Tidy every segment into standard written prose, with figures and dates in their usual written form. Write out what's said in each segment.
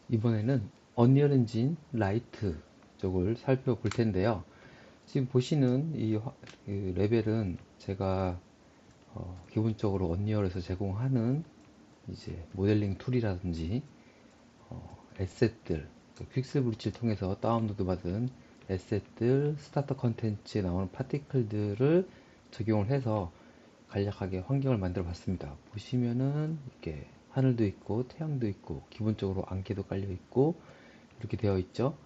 이번에는 언리얼 엔진 라이트 쪽을 살펴볼 텐데요. 지금 보시는 이 레벨은 제가 기본적으로 언리얼에서 제공하는 이제 모델링 툴이라든지 에셋들, 픽셀 브릿지를 통해서 다운로드 받은 에셋들, 스타터 컨텐츠에 나오는 파티클들을 적용을 해서 간략하게 환경을 만들어 봤습니다. 보시면은 이렇게 하늘도 있고 태양도 있고 기본적으로 안개도 깔려 있고 이렇게 되어 있죠.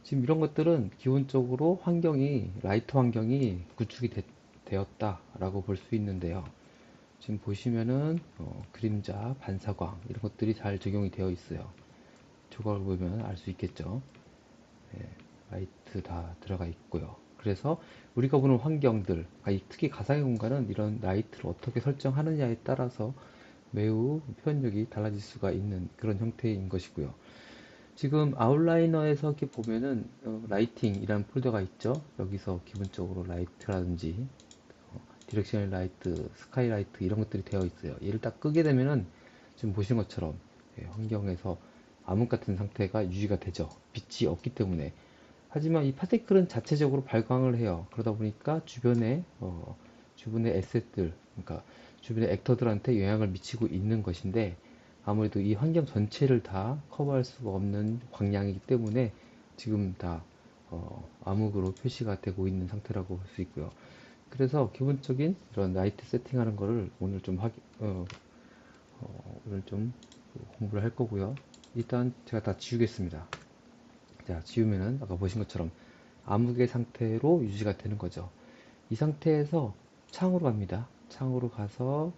지금 이런 것들은 기본적으로 라이트 환경이 구축이 되었다라고 볼 수 있는데요. 지금 보시면은 그림자, 반사광 이런 것들이 잘 적용이 되어 있어요. 조각을 보면 알 수 있겠죠. 예, 라이트 다 들어가 있고요. 그래서 우리가 보는 환경들, 특히 가상의 공간은 이런 라이트를 어떻게 설정하느냐에 따라서 매우 표현력이 달라질 수가 있는 그런 형태인 것이고요. 지금 아웃라이너에서 이렇게 보면은 라이팅이라는 폴더가 있죠. 여기서 기본적으로 라이트라든지 디렉셔널 라이트, 스카이라이트 이런 것들이 되어 있어요. 얘를 딱 끄게 되면은 지금 보시는 것처럼 환경에서 암흑 같은 상태가 유지가 되죠. 빛이 없기 때문에. 하지만 이 파티클은 자체적으로 발광을 해요. 그러다 보니까 주변의 에셋들, 그러니까 주변의 액터들한테 영향을 미치고 있는 것인데 아무래도 이 환경 전체를 다 커버할 수가 없는 광량이기 때문에 지금 다 암흑으로 표시가 되고 있는 상태라고 볼 수 있고요. 그래서 기본적인 이런 라이트 세팅하는 거를 오늘 좀 공부를 할 거고요. 일단 제가 다 지우겠습니다. 자, 지우면은 아까 보신 것처럼 암흑의 상태로 유지가 되는 거죠. 이 상태에서 창으로 갑니다. 창으로 가서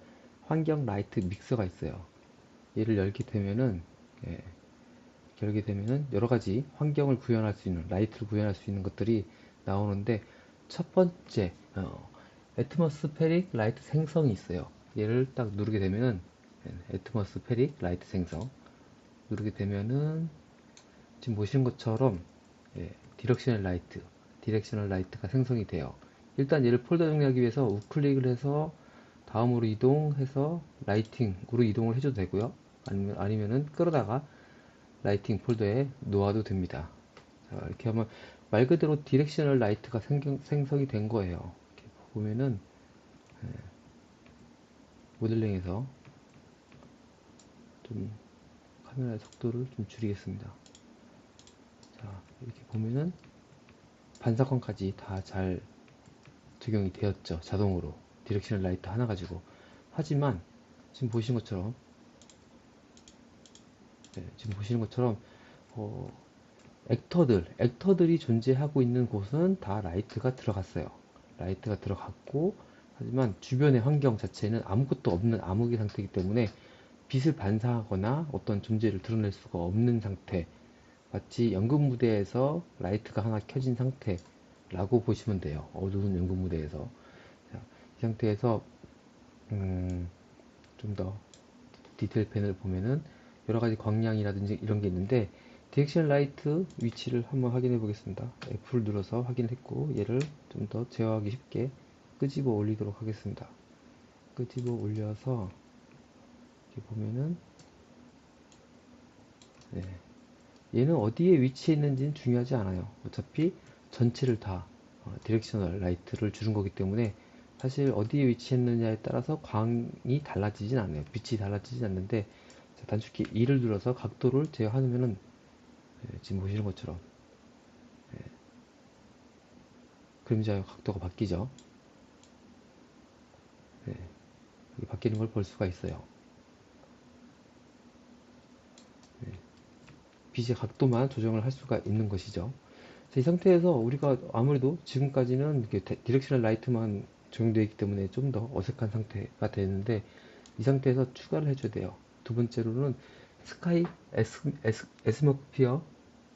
환경 라이트 믹서가 있어요. 얘를 예, 열게 되면은 여러 가지 환경을 구현할 수 있는, 라이트를 구현할 수 있는 것들이 나오는데 첫 번째, 애트모스페릭 라이트 생성이 있어요. 얘를 딱 누르게 되면은 애트모스페릭 라이트 생성 누르게 되면은 지금 보시는 것처럼 디렉셔널 라이트가 생성이 돼요. 일단 얘를 폴더 정리하기 위해서 우클릭을 해서 다음으로 이동해서 라이팅으로 이동을 해줘도 되고요. 아니면은 끌어다가 라이팅 폴더에 놓아도 됩니다. 자, 이렇게 하면 말 그대로 디렉셔널 라이트가 생성이 된 거예요. 이렇게 보면은 모델링에서 좀 카메라의 속도를 좀 줄이겠습니다. 자, 이렇게 보면은 반사광까지 다 잘 적용이 되었죠. 자동으로. 디렉셔널 라이트 하나 가지고. 하지만 지금 보시는 것처럼 지금 보시는 것처럼 어, 액터들이 존재하고 있는 곳은 다 라이트가 들어갔어요. 라이트가 들어갔고 하지만 주변의 환경 자체는 아무것도 없는 암흑의 상태이기 때문에 빛을 반사하거나 어떤 존재를 드러낼 수가 없는 상태, 마치 연극 무대에서 라이트가 하나 켜진 상태라고 보시면 돼요. 어두운 연극 무대에서. 자, 이 상태에서 좀 더 디테일 펜을 보면은 여러 가지 광량이라든지 이런 게 있는데 디렉션 라이트 위치를 한번 확인해 보겠습니다. F를 눌러서 확인했고 얘를 좀 더 제어하기 쉽게 끄집어 올리도록 하겠습니다. 끄집어 올려서 이렇게 보면은 네, 얘는 어디에 위치해 있는지는 중요하지 않아요. 어차피 전체를 다 디렉셔널 라이트를 주는 거기 때문에 사실 어디에 위치했느냐에 따라서 광이 달라지진 않아요. 빛이 달라지진 않는데 자, 단축키 2를 눌러서 각도를 제어하면은 지금 보시는 것처럼 그림자의 각도가 바뀌죠. 네, 바뀌는 걸 볼 수가 있어요. 빛의 각도만 조정을 할 수가 있는 것이죠. 이 상태에서 우리가 아무래도 지금까지는 이렇게 디렉셔널 라이트만 적용되어 있기 때문에 좀 더 어색한 상태가 되는데 이 상태에서 추가를 해줘야 돼요. 두 번째로는 스카이 에스모피어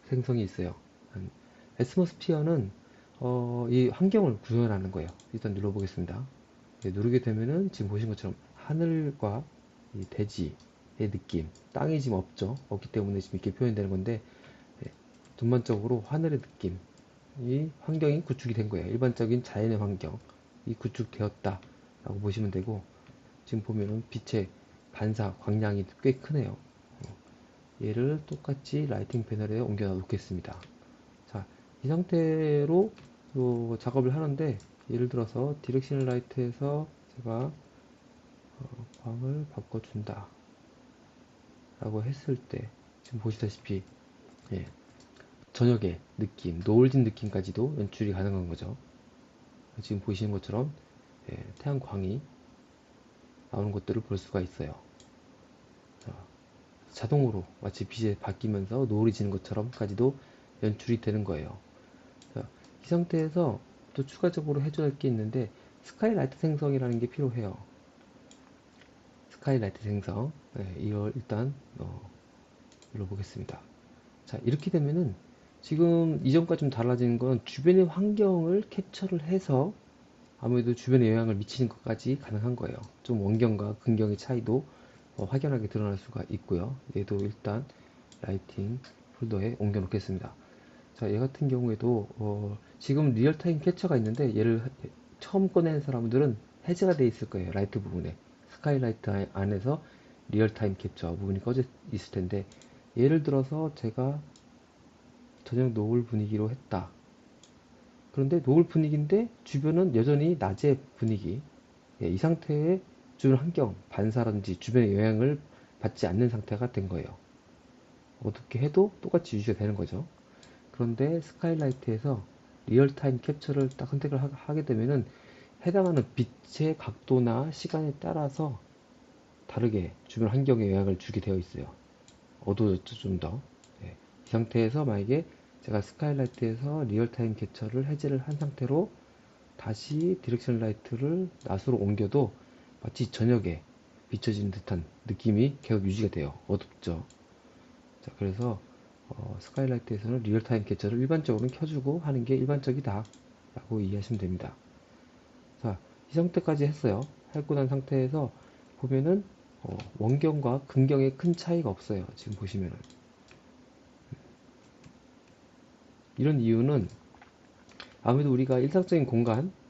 생성이 있어요. 에스모스피어는 이 환경을 구현하는 거예요. 일단 눌러보겠습니다. 네, 누르게 되면은 지금 보신 것처럼 하늘과 이 대지의 느낌, 땅이 지금 없죠. 없기 때문에 지금 이렇게 표현되는 건데 전반적으로 하늘의 느낌, 이 환경이 구축이 된 거예요. 일반적인 자연의 환경이 구축되었다 라고 보시면 되고 지금 보면은 빛의 반사 광량이 꽤 크네요. 얘를 똑같이 라이팅 패널에 옮겨 놓겠습니다. 자, 이 상태로 요 작업을 하는데, 예를 들어서 디렉션 라이트에서 제가 광을 바꿔준다 라고 했을 때, 지금 보시다시피 예, 저녁의 느낌, 노을진 느낌까지도 연출이 가능한 거죠. 지금 보시는 것처럼 예, 태양광이 나오는 것들을 볼 수가 있어요. 자, 자동으로 마치 빛에 바뀌면서 노을이 지는 것처럼까지도 연출이 되는 거예요. 자, 이 상태에서 또 추가적으로 해줘야 할 게 있는데, 스카이라이트 생성이라는 게 필요해요. 스카이라이트 생성. 네, 이걸 일단 눌러보겠습니다. 자, 이렇게 되면은 지금 이전과 좀 달라지는 건 주변의 환경을 캡처를 해서 아무래도 주변에 영향을 미치는 것까지 가능한 거예요. 좀 원경과 근경의 차이도 확연하게 드러날 수가 있고요. 얘도 일단 라이팅 폴더에 옮겨 놓겠습니다. 자, 얘 같은 경우에도 지금 리얼타임 캡처가 있는데, 얘를 처음 꺼내는 사람들은 해제가 돼 있을 거예요. 라이트 부분에 스카이라이트 안에서 리얼타임 캡처 부분이 꺼져 있을 텐데, 예를 들어서 제가 저녁 노을 분위기로 했다. 그런데 노을 분위기인데 주변은 여전히 낮의 분위기. 예, 이 상태의 주변 환경, 반사라든지 주변의 영향을 받지 않는 상태가 된 거예요. 어둡게 해도 똑같이 유지가 되는 거죠. 그런데 스카이라이트에서 리얼타임 캡처를 딱 선택을 하게 되면은 해당하는 빛의 각도나 시간에 따라서 다르게 주변 환경에 영향을 주게 되어 있어요. 어두워졌죠, 좀 더. 네. 이 상태에서 만약에 제가 스카이라이트에서 리얼타임 캡처를 해제를 한 상태로 다시 디렉션 라이트를 낮으로 옮겨도 마치 저녁에 비춰진 듯한 느낌이 계속 유지가 돼요. 어둡죠. 자, 그래서 스카이라이트에서는 리얼타임 캡처를 일반적으로 켜주고 하는 게 일반적이다 라고 이해하시면 됩니다. 자, 이 상태까지 했어요. 했고 난 상태에서 보면은 원경과 근경에 큰 차이가 없어요. 지금 보시면은. 이런 이유는 아무래도 우리가 일상적인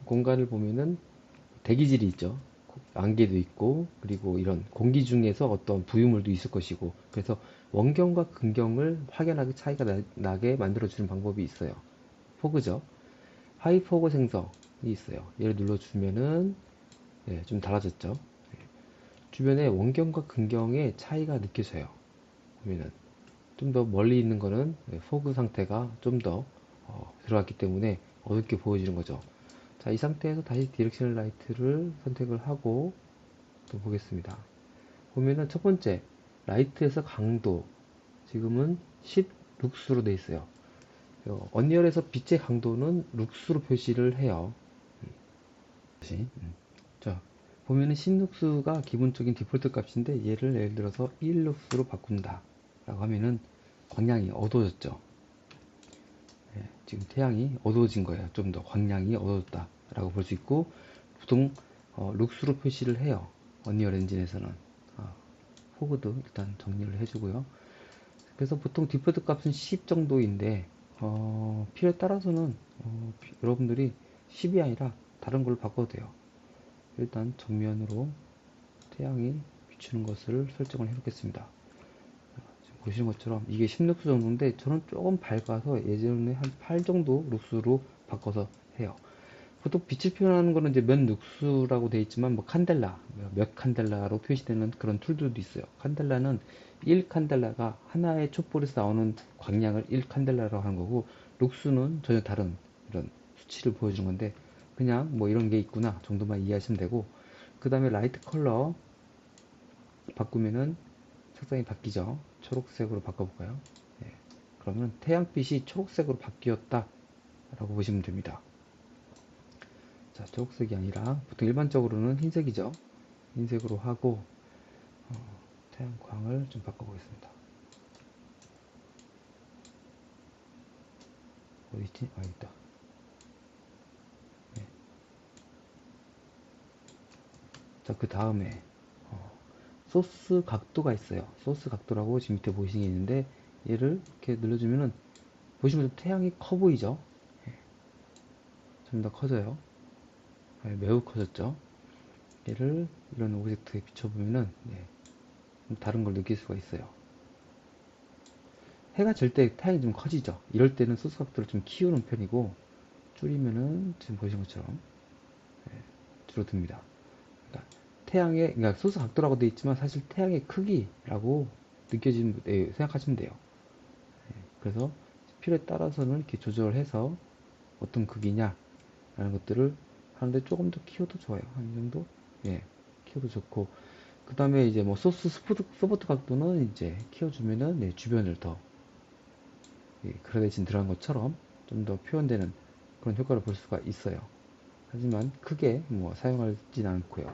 공간을 보면은 대기질이 있죠. 안개도 있고, 그리고 이런 공기 중에서 어떤 부유물도 있을 것이고, 그래서 원경과 근경을 확연하게 차이가 나게 만들어주는 방법이 있어요. 포그죠. 하이포그 생성이 있어요. 얘를 눌러주면은, 네, 좀 달라졌죠. 주변에 원경과 근경의 차이가 느껴져요. 보면은. 좀 더 멀리 있는 거는 포그 상태가 좀 더 들어갔기 때문에 어둡게 보여지는 거죠. 자, 이 상태에서 다시 디렉셔널 라이트를 선택을 하고 또 보겠습니다. 보면은 첫 번째 라이트에서 강도 지금은 10 룩스로 되어 있어요. 언리얼에서 빛의 강도는 룩스로 표시를 해요. 다시. 자, 보면은 10 룩스가 기본적인 디폴트 값인데, 얘를 예를 들어서 1 룩스로 바꾼다 라고 하면은 광량이 어두워졌죠. 예, 지금 태양이 어두워진 거예요. 좀 더 광량이 어두워졌다 라고 볼 수 있고, 보통 룩스로 표시를 해요. 언리얼 엔진에서는. 포그도 일단 정리를 해주고요. 그래서 보통 디폴트 값은 10 정도인데, 필요에 따라서는 여러분들이 10이 아니라 다른 걸로 바꿔도 돼요. 일단 정면으로 태양이 비추는 것을 설정을 해 놓겠습니다. 지금 보시는 것처럼 이게 10룩스 정도인데, 저는 조금 밝아서 예전에 한 8 정도 룩스로 바꿔서 해요. 보통 빛을 표현하는 거는 이제 몇 룩스라고 되어 있지만, 뭐 칸델라, 몇 칸델라로 표시되는 그런 툴들도 있어요. 칸델라는 1 칸델라가 하나의 촛불에서 나오는 광량을 1 칸델라라고 하는 거고, 룩스는 전혀 다른 이런 수치를 보여주는 건데, 그냥 뭐 이런 게 있구나 정도만 이해하시면 되고, 그 다음에 라이트 컬러 바꾸면은 색상이 바뀌죠. 초록색으로 바꿔볼까요? 네. 그러면 태양빛이 초록색으로 바뀌었다 라고 보시면 됩니다. 자, 초록색이 아니라 보통 일반적으로는 흰색이죠. 흰색으로 하고 태양광을 좀 바꿔보겠습니다. 어디 있지? 아, 있다. 네. 자, 그 다음에 소스 각도가 있어요. 소스 각도라고 지금 밑에 보이시는 게 있는데, 얘를 이렇게 눌러주면은 보시면 태양이 커 보이죠? 좀 더 커져요. 네, 매우 커졌죠? 얘를 이런 오브젝트에 비춰보면은 좀 다른 걸 느낄 수가 있어요. 해가 질 때 태양이 좀 커지죠. 이럴 때는 소스 각도를 좀 키우는 편이고, 줄이면은 지금 보신 것처럼 줄어듭니다. 그러니까 그러니까 소스 각도라고 되어 있지만 사실 태양의 크기라고 생각하시면 돼요. 그래서 필요에 따라서는 이렇게 조절해서 어떤 크기냐라는 것들을 하는데 조금 더 키워도 좋아요. 한 이 정도? 예, 키워도 좋고. 그 다음에 이제 뭐 소프트 각도는 이제 키워주면은 주변을 더 그라데이션 들어간 것처럼 좀 더 표현되는 그런 효과를 볼 수가 있어요. 하지만 크게 뭐 사용하진 않고요.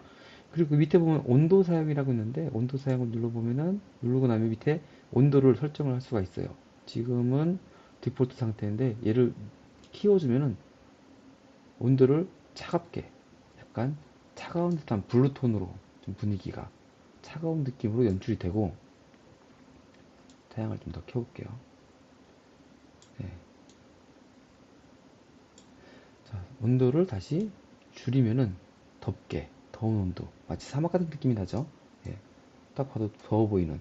그리고 그 밑에 보면 온도 사용이라고 있는데 온도 사용을 눌러보면은 누르고 나면 밑에 온도를 설정을 할 수가 있어요. 지금은 디폴트 상태인데 얘를 키워주면은 온도를 차갑게 약간 차가운 듯한 블루톤으로 좀 분위기가 차가운 느낌으로 연출이 되고 태양을 좀 더 켜볼게요. 네. 자, 온도를 다시 줄이면은 덥게 더운 온도 마치 사막 같은 느낌이 나죠. 예, 딱 봐도 더워 보이는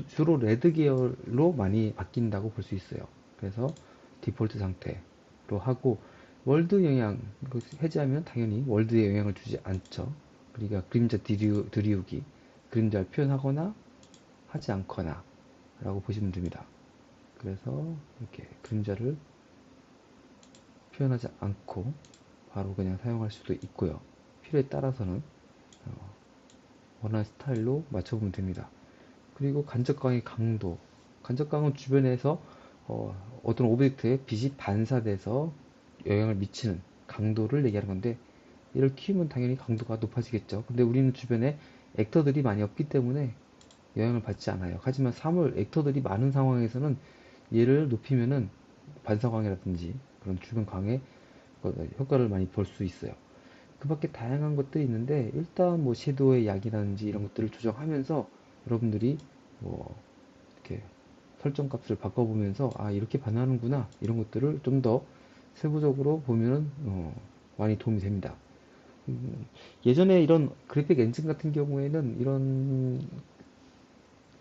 주로 레드 계열로 많이 바뀐다고 볼 수 있어요. 그래서 디폴트 상태로 하고 월드 영향 해제하면 당연히 월드에 영향을 주지 않죠. 그러니까 그림자 들이우기 그림자를 표현하거나 하지 않거나 라고 보시면 됩니다. 그래서 이렇게 그림자를 표현하지 않고 바로 그냥 사용할 수도 있고요. 필요에 따라서는 원하는 스타일로 맞춰보면 됩니다. 그리고 간접광의 강도. 간접광은 주변에서 어떤 오브젝트에 빛이 반사돼서 영향을 미치는 강도를 얘기하는 건데 얘를 키우면 당연히 강도가 높아지겠죠. 근데 우리는 주변에 액터들이 많이 없기 때문에 영향을 받지 않아요. 하지만 사물 액터들이 많은 상황에서는 얘를 높이면은 반사광이라든지 그런 주변 광의 효과를 많이 볼 수 있어요. 그 밖에 다양한 것들이 있는데 일단 뭐 섀도우의 약이라든지 이런 것들을 조정하면서 여러분들이 뭐 이렇게 설정 값을 바꿔보면서 아 이렇게 반하는구나 이런 것들을 좀 더 세부적으로 보면은 많이 도움이 됩니다. 예전에 이런 그래픽 엔진 같은 경우에는 이런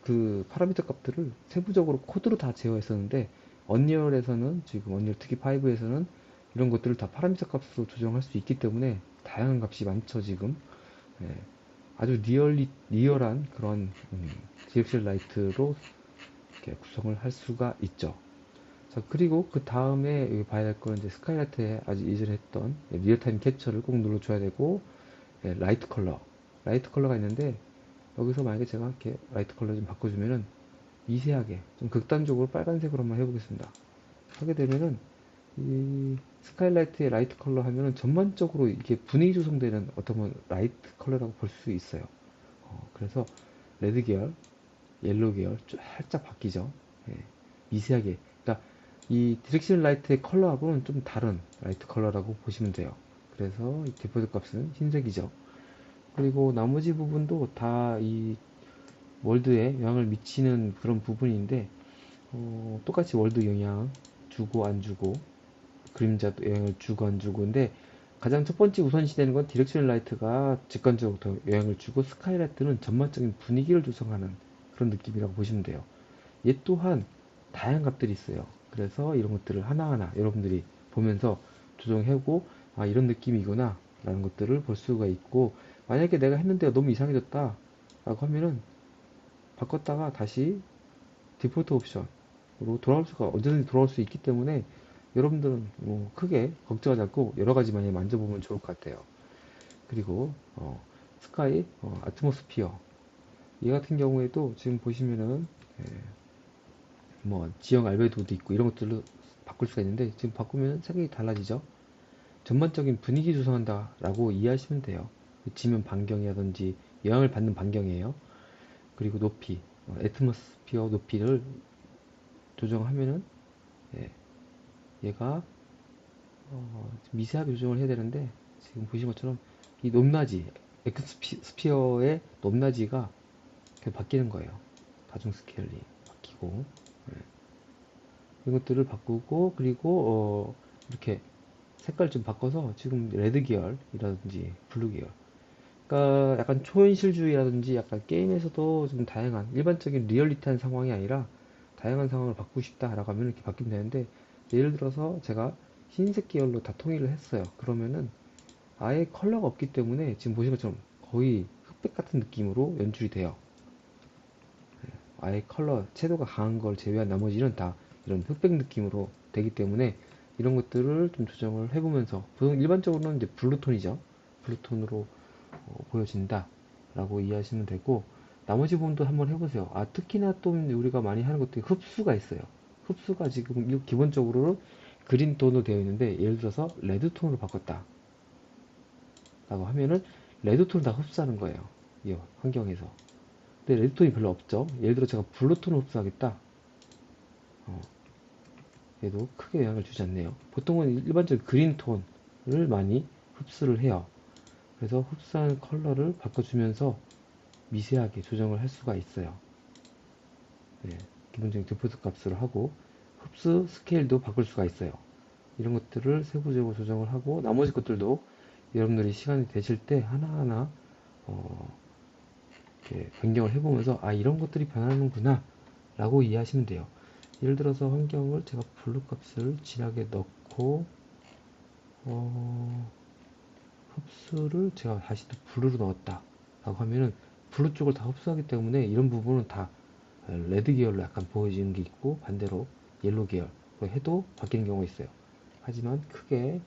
그 파라미터 값들을 세부적으로 코드로 다 제어했었는데 언리얼에서는 지금 언리얼 특히 5에서는 이런 것들을 다 파라미터 값으로 조정할 수 있기 때문에 다양한 값이 많죠 지금. 예, 아주 리얼한 그런 DLL 라이트로 이렇게 구성을 할 수가 있죠. 자, 그리고 그 다음에 봐야 될 거는 이제 스카이라이트에 아주 이전에 했던 리얼타임 캡처를 꼭 눌러줘야 되고, 라이트 컬러. 라이트 컬러가 있는데, 여기서 만약에 제가 이렇게 라이트 컬러 좀 바꿔주면은 미세하게, 좀 극단적으로 빨간색으로 한번 해보겠습니다. 하게 되면은, 이 스카이라이트의 라이트 컬러 하면은 전반적으로 이게 분위기 조성되는 어떤 라이트 컬러라고 볼 수 있어요. 그래서 레드 계열, 옐로우 계열 살짝 바뀌죠. 예, 미세하게. 그러니까 이 디렉션 라이트의 컬러하고는 좀 다른 라이트 컬러라고 보시면 돼요. 그래서 이 디폴트 값은 흰색이죠. 그리고 나머지 부분도 다 이 월드에 영향을 미치는 그런 부분인데 똑같이 월드 영향 주고 안 주고 그림자도 영향을 주고 안 주고 근데 가장 첫 번째 우선시 되는 건 디렉션 라이트가 직관적으로 더 영향을 주고 스카이라이트는 전반적인 분위기를 조성하는 그런 느낌이라고 보시면 돼요. 얘 또한 다양한 값들이 있어요. 그래서 이런 것들을 하나하나 여러분들이 보면서 조정하고 아 이런 느낌이구나 라는 것들을 볼 수가 있고 만약에 내가 했는데 너무 이상해졌다 라고 하면은 바꿨다가 다시 디폴트 옵션으로 돌아올 수가 언제든지 돌아올 수 있기 때문에 여러분들은 뭐 크게 걱정하지 않고 여러 가지 많이 만져보면 좋을 것 같아요. 그리고 스카이 아트모스피어 얘 같은 경우에도 지금 보시면은 예, 뭐 지형 알베도도 있고 이런 것들로 바꿀 수가 있는데 지금 바꾸면 색이 달라지죠. 전반적인 분위기 조성한다 라고 이해하시면 돼요. 지면 반경이라든지 영향을 받는 반경이에요. 그리고 높이 애트모스피어 높이를 조정하면은 예, 얘가 미세하게 조정을 해야 되는데 지금 보신 것처럼 이 높낮이 엑스피어의 높낮이가 바뀌는 거예요. 다중 스케일이 바뀌고 이것들을 바꾸고 그리고 이렇게 색깔 좀 바꿔서 지금 레드 계열이라든지 블루 계열 그러니까 약간 초현실주의라든지 약간 게임에서도 좀 다양한 일반적인 리얼리티한 상황이 아니라 다양한 상황을 바꾸고 싶다라고 하면 이렇게 바뀌면 되는데, 예를 들어서 제가 흰색 계열로 다 통일을 했어요. 그러면은 아예 컬러가 없기 때문에 지금 보시는 것처럼 거의 흑백 같은 느낌으로 연출이 돼요. 아예 컬러, 채도가 강한 걸 제외한 나머지는 다 이런 흑백 느낌으로 되기 때문에 이런 것들을 좀 조정을 해보면서, 보통 일반적으로는 이제 블루톤이죠. 블루톤으로 보여진다 라고 이해하시면 되고, 나머지 부분도 한번 해보세요. 특히나 또 우리가 많이 하는 것들이 흡수가 있어요. 흡수가 지금 기본적으로 그린톤으로 되어 있는데, 예를 들어서 레드톤으로 바꿨다 라고 하면은 레드톤을 다 흡수하는 거예요, 이 환경에서. 근데 레드톤이 별로 없죠. 예를 들어 제가 블루톤을 흡수하겠다, 얘도 크게 영향을 주지 않네요. 보통은 일반적인 그린톤을 많이 흡수를 해요. 그래서 흡수한 컬러를 바꿔주면서 미세하게 조정을 할 수가 있어요. 네, 기본적인 디폴트 값으로 하고 흡수 스케일도 바꿀 수가 있어요. 이런 것들을 세부적으로 조정을 하고, 나머지 것들도 여러분들이 시간이 되실 때 하나하나 이렇게 변경을 해보면서 이런 것들이 변하는구나 라고 이해하시면 돼요. 예를 들어서 환경을 제가 블루 값을 진하게 넣고 흡수를 제가 다시 또 블루로 넣었다 라고 하면은 블루 쪽을 다 흡수하기 때문에 이런 부분은 다 레드 계열로 약간 보여지는 게 있고, 반대로 옐로 계열로 해도 바뀌는 경우가 있어요. 하지만 크게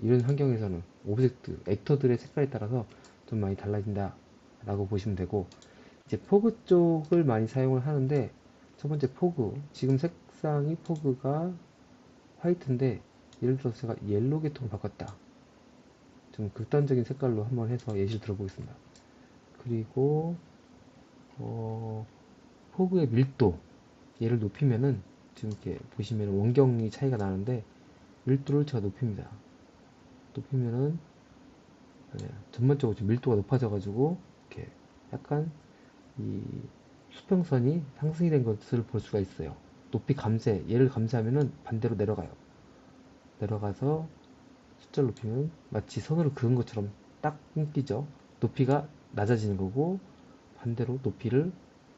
이런 환경에서는 오브젝트, 액터들의 색깔에 따라서 좀 많이 달라진다 라고 보시면 되고, 이제 포그 쪽을 많이 사용을 하는데, 첫 번째 포그, 지금 색상이 포그가 화이트인데 예를 들어서 제가 옐로 계통을 바꿨다, 좀 극단적인 색깔로 한번 해서 예시를 들어보겠습니다. 그리고 포그의 밀도, 얘를 높이면은 지금 이렇게 보시면 원경이 차이가 나는데, 밀도를 제가 높입니다. 높이면은 전반적으로 지금 밀도가 높아져 가지고 이렇게 약간 이 수평선이 상승이 된 것을 볼 수가 있어요. 높이 감쇄, 얘를 감쇄하면은 반대로 내려가요. 내려가서 숫자를 높이면 마치 선으로 그은 것처럼 딱 끊기죠. 높이가 낮아지는 거고, 반대로 높이를,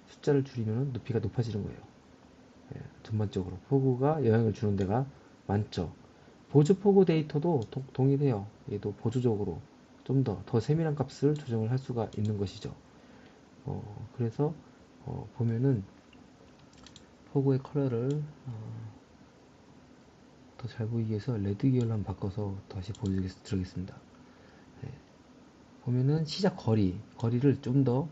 숫자를 줄이면 높이가 높아지는 거예요. 전반적으로 포구가 영향을 주는 데가 많죠. 보조 포구 데이터도 동일해요. 얘도 보조적으로 좀 더 세밀한 값을 조정을 할 수가 있는 것이죠. 그래서 보면은 포구의 컬러를 더 잘 보이기 위해서 레드 계열로 한번 바꿔서 다시 보여드리겠습니다. 보면은 시작 거리를 좀 더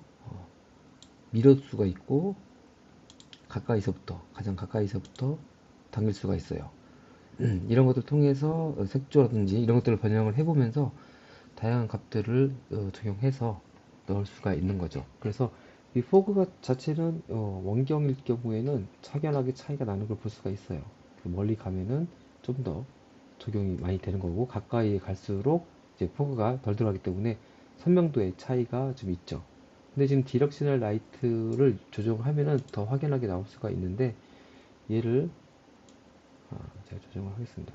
밀을 수가 있고, 가장 가까이서부터 당길 수가 있어요. 이런 것들 통해서 색조라든지 이런 것들을 변형을 해보면서 다양한 값들을 적용해서 넣을 수가 있는 거죠. 그래서 이 포그가 자체는 원경일 경우에는 확연하게 차이가 나는 걸 볼 수가 있어요. 멀리 가면은 좀 더 적용이 많이 되는 거고, 가까이 갈수록 이제 포그가 덜 들어가기 때문에 선명도의 차이가 좀 있죠. 근데 지금 디렉셔널 라이트를 조정하면은 더 확연하게 나올 수가 있는데, 얘를 제가 조정을 하겠습니다.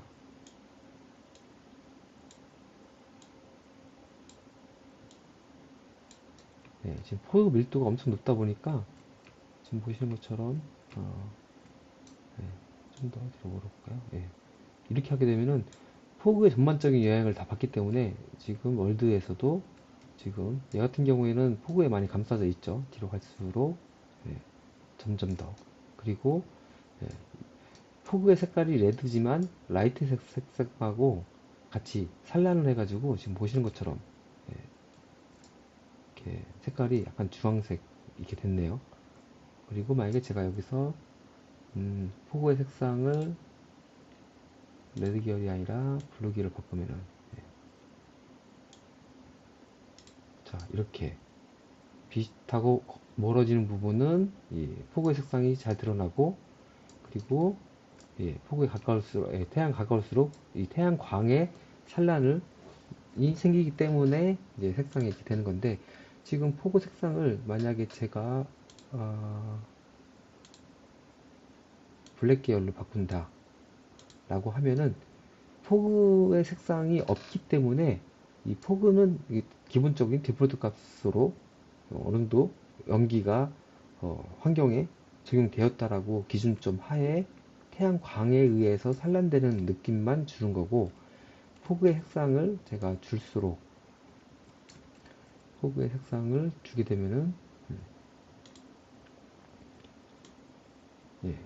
네, 지금 포그 밀도가 엄청 높다 보니까 지금 보시는 것처럼 네, 좀 더 뒤로 몰아볼까요? 네, 이렇게 하게 되면은 포그의 전반적인 영향을 다 받기 때문에 지금 월드에서도 지금 얘 같은 경우에는 포그에 많이 감싸져 있죠. 뒤로 갈수록 네, 점점 더. 그리고 네, 포그의 색깔이 레드지만 라이트 색하고 같이 산란을 해가지고 지금 보시는 것처럼 이렇게 색깔이 약간 주황색 이렇게 됐네요. 그리고 만약에 제가 여기서 포그의 색상을 레드 계열이 아니라 블루 계열을 바꾸면은 자, 이렇게 비슷하고 멀어지는 부분은 이 포그의 색상이 잘 드러나고, 그리고 폭에 가까울수록, 태양 가까울수록 이 태양광의 산란을 이 생기기 때문에 이제 색상이 이렇게 되는 건데, 지금 포그 색상을 만약에 제가 블랙 계열로 바꾼다 라고 하면은 포그의 색상이 없기 때문에 이 포그는 기본적인 디폴트 값으로 어느 정도 연기가 환경에 적용되었다라고 기준점 하에 태양광에 의해서 산란되는 느낌만 주는 거고, 포그의 색상을 제가 줄수록, 포그의 색상을 주게 되면은 예,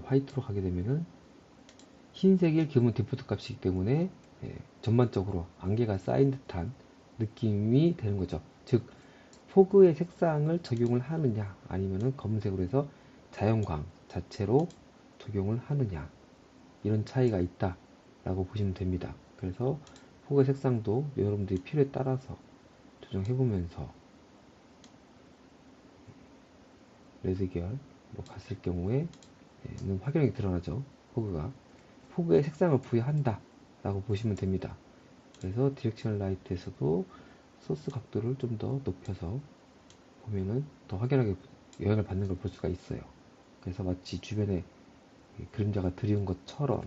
화이트로 가게 되면은 흰색이 기본 디폴트 값이기 때문에 전반적으로 안개가 쌓인 듯한 느낌이 되는 거죠. 즉 포그의 색상을 적용을 하느냐 아니면은 검은색으로 해서 자연광 자체로 적용을 하느냐, 이런 차이가 있다 라고 보시면 됩니다. 그래서 포그의 색상도 여러분들이 필요에 따라서 조정해 보면서 레드 계열로 갔을 경우에는 확연하게 드러나죠. 포그의 색상을 부여한다 라고 보시면 됩니다. 그래서 디렉셔널 라이트에서도 소스 각도를 좀 더 높여서 보면은 더 확연하게 영향을 받는 걸 볼 수가 있어요. 그래서 마치 주변에 그림자가 드리운 것처럼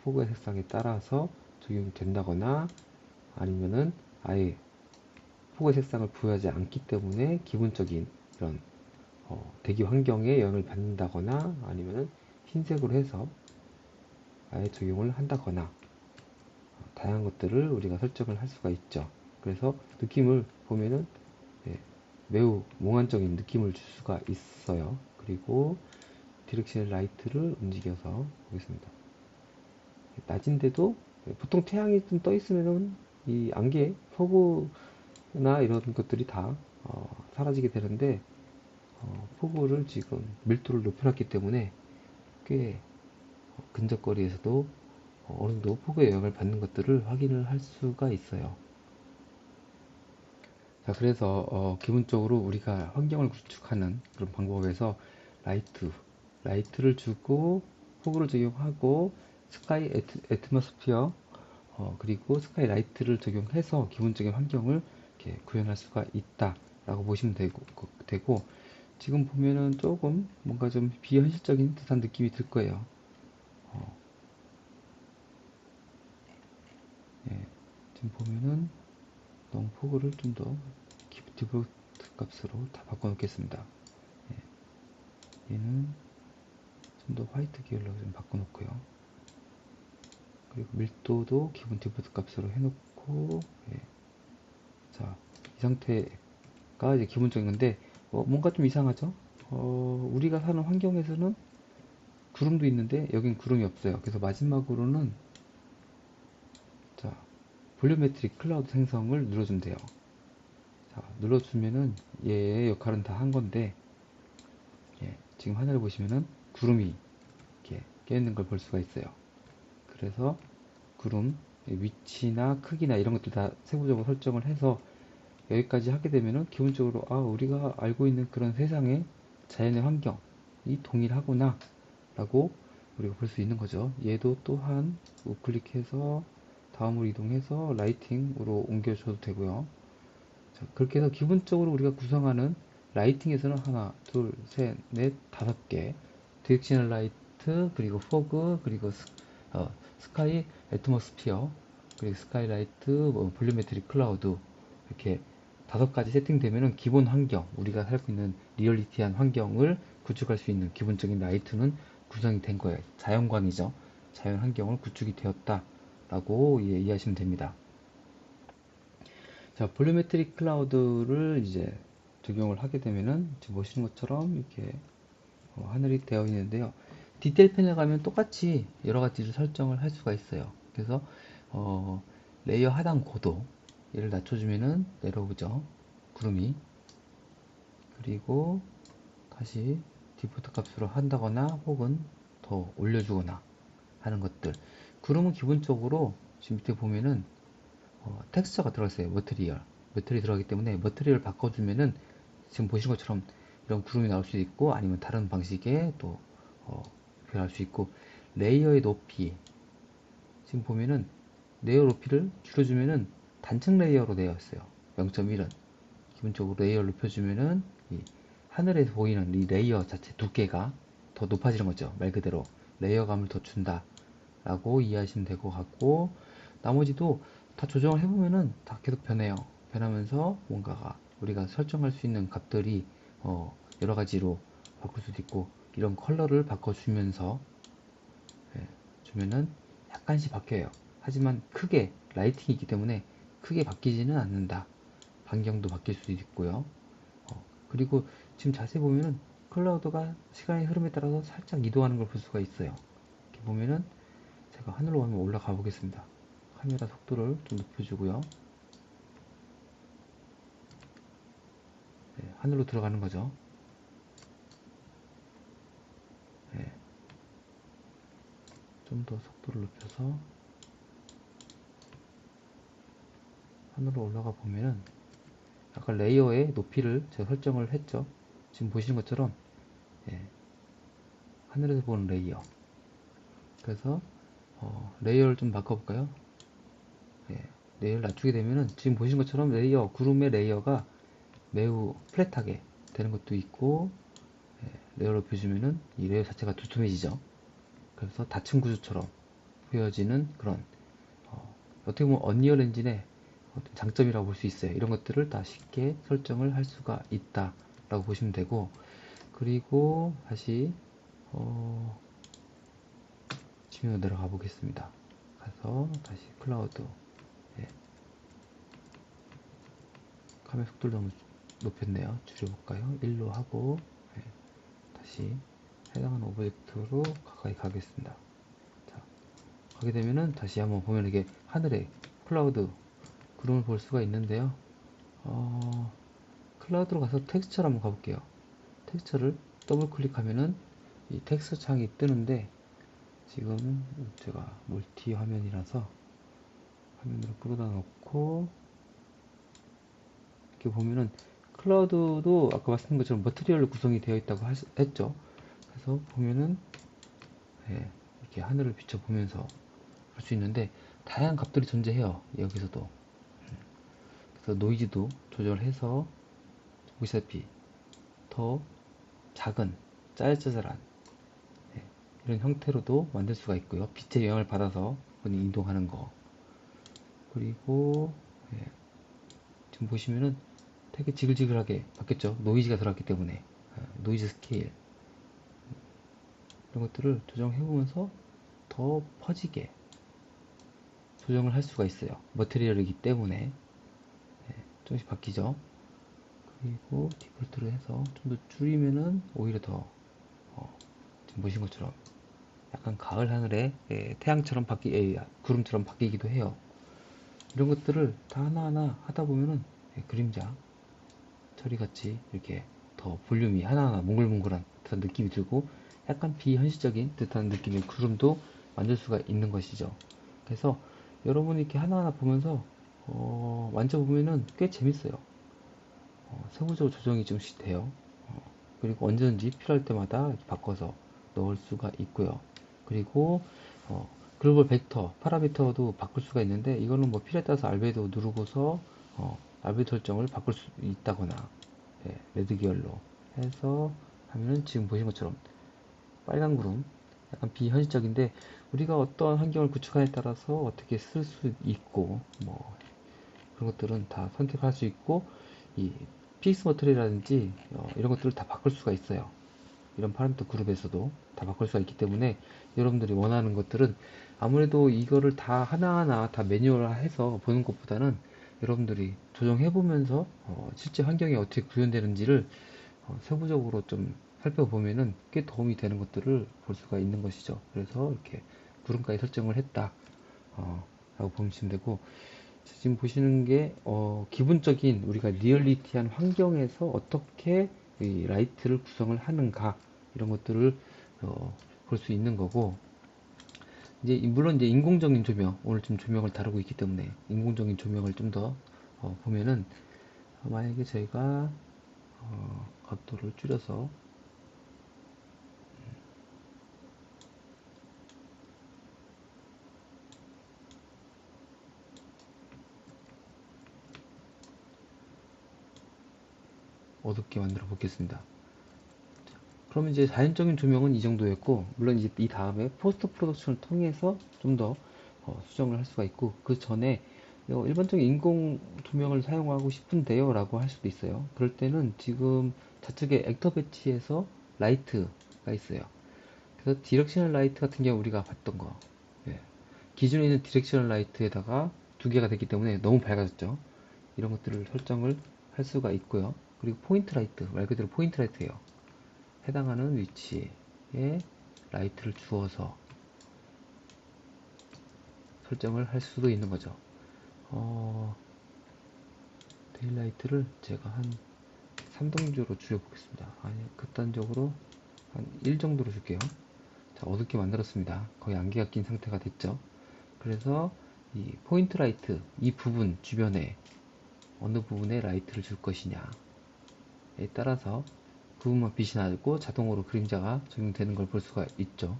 포그의 색상에 따라서 적용이 된다거나, 아니면은 아예 포그의 색상을 부여하지 않기 때문에 기본적인 이런 대기 환경에 영향을 받는다거나, 아니면은 흰색으로 해서 아예 적용을 한다거나, 다양한 것들을 우리가 설정을 할 수가 있죠. 그래서 느낌을 보면은 매우 몽환적인 느낌을 줄 수가 있어요. 그리고 디렉션 라이트를 움직여서 보겠습니다. 낮인데도 보통 태양이 좀 떠 있으면은 이 안개, 폭우나 이런 것들이 다 사라지게 되는데, 폭우를 지금 밀도를 높여놨기 때문에 꽤 근접거리에서도 어느 정도 폭우의 영향을 받는 것들을 확인을 할 수가 있어요. 자, 그래서 기본적으로 우리가 환경을 구축하는 그런 방법에서 라이트를 주고 폭우를 적용하고 스카이 애트모스피어, 그리고 스카이 라이트를 적용해서 기본적인 환경을 이렇게 구현할 수가 있다라고 보시면 되고, 지금 보면은 조금 뭔가 좀 비현실적인 듯한 느낌이 들 거예요. 예, 지금 보면은 너무 폭우를 좀 더 디폴트 값으로 다 바꿔 놓겠습니다. 얘는 좀 더 화이트 계열로 좀 바꿔 놓고요. 그리고 밀도도 기본 디폴트 값으로 해놓고, 자, 이 상태가 이제 기본적인 건데, 뭔가 좀 이상하죠? 우리가 사는 환경에서는 구름도 있는데 여긴 구름이 없어요. 그래서 마지막으로는 자, 볼륨메트릭 클라우드 생성을 눌러주면 돼요. 자, 눌러주면은 얘의 역할은 다 한 건데, 지금 하늘을 보시면은 구름이 이렇게 껴있는 걸 볼 수가 있어요. 그래서 구름 위치나 크기나 이런 것들 다 세부적으로 설정을 해서 여기까지 하게 되면은 기본적으로 우리가 알고 있는 그런 세상의 자연의 환경이 동일하구나 라고 우리가 볼 수 있는 거죠. 얘도 또한 우클릭해서 다음으로 이동해서 라이팅으로 옮겨줘도 되고요. 자, 그렇게 해서 기본적으로 우리가 구성하는 라이팅에서는 하나, 둘, 셋, 넷, 5개 디렉셔널 라이트, 그리고 포그, 그리고 스카이 애트모스피어, 그리고 스카이 라이트, 볼륨메트릭 클라우드, 이렇게 5가지 세팅되면은 기본 환경, 우리가 살고 있는 리얼리티한 환경을 구축할 수 있는 기본적인 라이트는 구성이 된 거예요. 자연광이죠. 자연 환경을 구축이 되었다라고 이해하시면 됩니다. 자, 볼륨메트릭 클라우드를 이제 적용을 하게 되면은 지금 보시는 것처럼 이렇게 하늘이 되어 있는데요. 디테일 펜에 가면 똑같이 여러 가지를 설정을 할 수가 있어요. 그래서 레이어 하단 고도 얘를 낮춰주면은 내려오죠. 구름이. 그리고 다시 디폴트 값으로 한다거나 혹은 더 올려주거나 하는 것들. 구름은 기본적으로 지금 밑에 보면은 텍스처가 들어있어요. 머터리얼 들어가기 때문에 머터리얼을 바꿔주면은 지금 보신 것처럼 이런 구름이 나올 수도 있고, 아니면 다른 방식의 또 표현할 수 있고, 레이어의 높이 지금 보면은 레이어 높이를 줄여주면은 단층 레이어로 되어 있어요. 0.1은 기본적으로 레이어를 높여주면은 이 하늘에서 보이는 이 레이어 자체 두께가 더 높아지는 거죠. 말 그대로 레이어감을 더 준다 라고 이해하시면 될 것 같고, 나머지도 다 조정을 해보면은 다 계속 변해요. 변하면서 뭔가가 우리가 설정할 수 있는 값들이 여러 가지로 바꿀 수도 있고, 이런 컬러를 바꿔주면서 주면은 약간씩 바뀌어요. 하지만 크게 라이팅이 있기 때문에 크게 바뀌지는 않는다. 반경도 바뀔 수도 있고요. 그리고 지금 자세히 보면은 클라우드가 시간의 흐름에 따라서 살짝 이동하는 걸 볼 수가 있어요. 이렇게 보면은 제가 하늘로 한번 올라가 보겠습니다. 카메라 속도를 좀 높여주고요. 네, 하늘로 들어가는 거죠. 네, 좀 더 속도를 높여서 하늘로 올라가 보면은 아까 레이어의 높이를 제가 설정을 했죠. 지금 보시는 것처럼 하늘에서 보는 레이어. 그래서 레이어를 좀 바꿔볼까요? 레이어를 낮추게 되면은 지금 보시는 것처럼 레이어, 구름의 레이어가 매우 플랫하게 되는 것도 있고, 레이어를 높여주면은 이 레이어 자체가 두툼해지죠. 그래서 닫힌 구조처럼 보여지는 그런 어떻게 보면 언리얼 엔진의 장점이라고 볼 수 있어요. 이런 것들을 다 쉽게 설정을 할 수가 있다라고 보시면 되고, 그리고 다시 지면으로 내려가 보겠습니다. 가서 다시 클라우드, 카메라 속도를 너무 높였네요. 줄여볼까요? 1로 하고 다시 해당하는 오브젝트로 가까이 가겠습니다. 자, 가게 되면은 다시 한번 보면 이게 하늘에 클라우드 구름을 볼 수가 있는데요. 클라우드로 가서 텍스처를 한번 가볼게요. 텍스처를 더블 클릭하면은 이 텍스처 창이 뜨는데 지금 제가 멀티 화면이라서 화면으로 끌어다 놓고 이렇게 보면은 클라우드도 아까 말씀드린 것처럼 머티리얼로 구성이 되어 있다고 했죠. 그래서 보면은 이렇게 하늘을 비춰보면서 볼 수 있는데 다양한 값들이 존재해요. 여기서도. 그래서 노이즈도 조절해서 보시다시피 더 작은 짜잘짜잘한 이런 형태로도 만들 수가 있고요. 빛의 영향을 받아서 본인이 이동하는 거. 그리고 지금 보시면은 되게 지글지글하게 바뀌었죠. 노이즈가 들어갔기 때문에 노이즈 스케일 이런 것들을 조정해보면서 더 퍼지게 조정을 할 수가 있어요. 머티리얼이기 때문에 조금씩 바뀌죠. 그리고 디폴트로 해서 좀 더 줄이면은 오히려 더 지금 보신 것처럼 약간 가을 하늘에 태양처럼 구름처럼 바뀌기도 해요. 이런 것들을 다 하나하나 하다 보면은 그림자 처리같이 이렇게 더 볼륨이 하나하나 몽글몽글한 듯한 느낌이 들고 약간 비현실적인 듯한 느낌의 구름도 만들 수가 있는 것이죠. 그래서 여러분이 이렇게 하나하나 보면서 만져보면은 꽤 재밌어요. 세부적으로 조정이 좀씩 돼요. 그리고 언제든지 필요할 때마다 바꿔서 넣을 수가 있고요. 그리고 글로벌 벡터, 파라미터도 바꿀 수가 있는데 이거는 뭐 필요에 따라서 알베도 누르고서 알베도 설정을 바꿀 수 있다거나 레드 계열로 해서 하면은 지금 보신 것처럼 빨간 구름 약간 비현실적인데 우리가 어떤 환경을 구축하냐에 따라서 어떻게 쓸 수 있고 뭐 그런 것들은 다 선택할 수 있고 이 피닉스 머터리라든지 이런 것들을 다 바꿀 수가 있어요. 이런 파라미터 그룹에서도 다 바꿀 수가 있기 때문에 여러분들이 원하는 것들은 아무래도 이거를 다 하나하나 다 매뉴얼화해서 보는 것보다는 여러분들이 조정해 보면서 실제 환경이 어떻게 구현되는지를 세부적으로 좀 살펴보면은 꽤 도움이 되는 것들을 볼 수가 있는 것이죠. 그래서 이렇게 구름까지 설정을 했다 라고 보시면 되고 지금 보시는 게 기본적인 우리가 리얼리티한 환경에서 어떻게 이 라이트를 구성을 하는가 이런 것들을 볼 수 있는 거고 이제 물론 이제 인공적인 조명 오늘 좀 조명을 다루고 있기 때문에 인공적인 조명을 좀 더 보면은 만약에 저희가 각도를 줄여서 어둡게 만들어 보겠습니다. 그러면 이제 자연적인 조명은 이 정도였고 물론 이제 이 다음에 포스트 프로덕션을 통해서 좀 더 수정을 할 수가 있고 그 전에 일반적인 인공 조명을 사용하고 싶은데요 라고 할 수도 있어요. 그럴 때는 지금 좌측에 액터 배치에서 라이트가 있어요. 그래서 디렉셔널 라이트 같은 경우 우리가 봤던 거, 예. 기존에 있는 디렉셔널 라이트에다가 두 개가 됐기 때문에 너무 밝아졌죠. 이런 것들을 설정을 할 수가 있고요. 그리고 포인트 라이트, 말 그대로 포인트 라이트예요. 해당하는 위치에 라이트를 주어서 설정을 할 수도 있는 거죠. 데일라이트를 제가 한 3등조로 줄여보겠습니다. 아니, 극단적으로 한 1 정도로 줄게요. 자, 어둡게 만들었습니다. 거의 안개가 낀 상태가 됐죠. 그래서 이 포인트 라이트, 이 부분 주변에 어느 부분에 라이트를 줄 것이냐에 따라서 그 부분만 빛이 나고 자동으로 그림자가 적용되는 걸 볼 수가 있죠.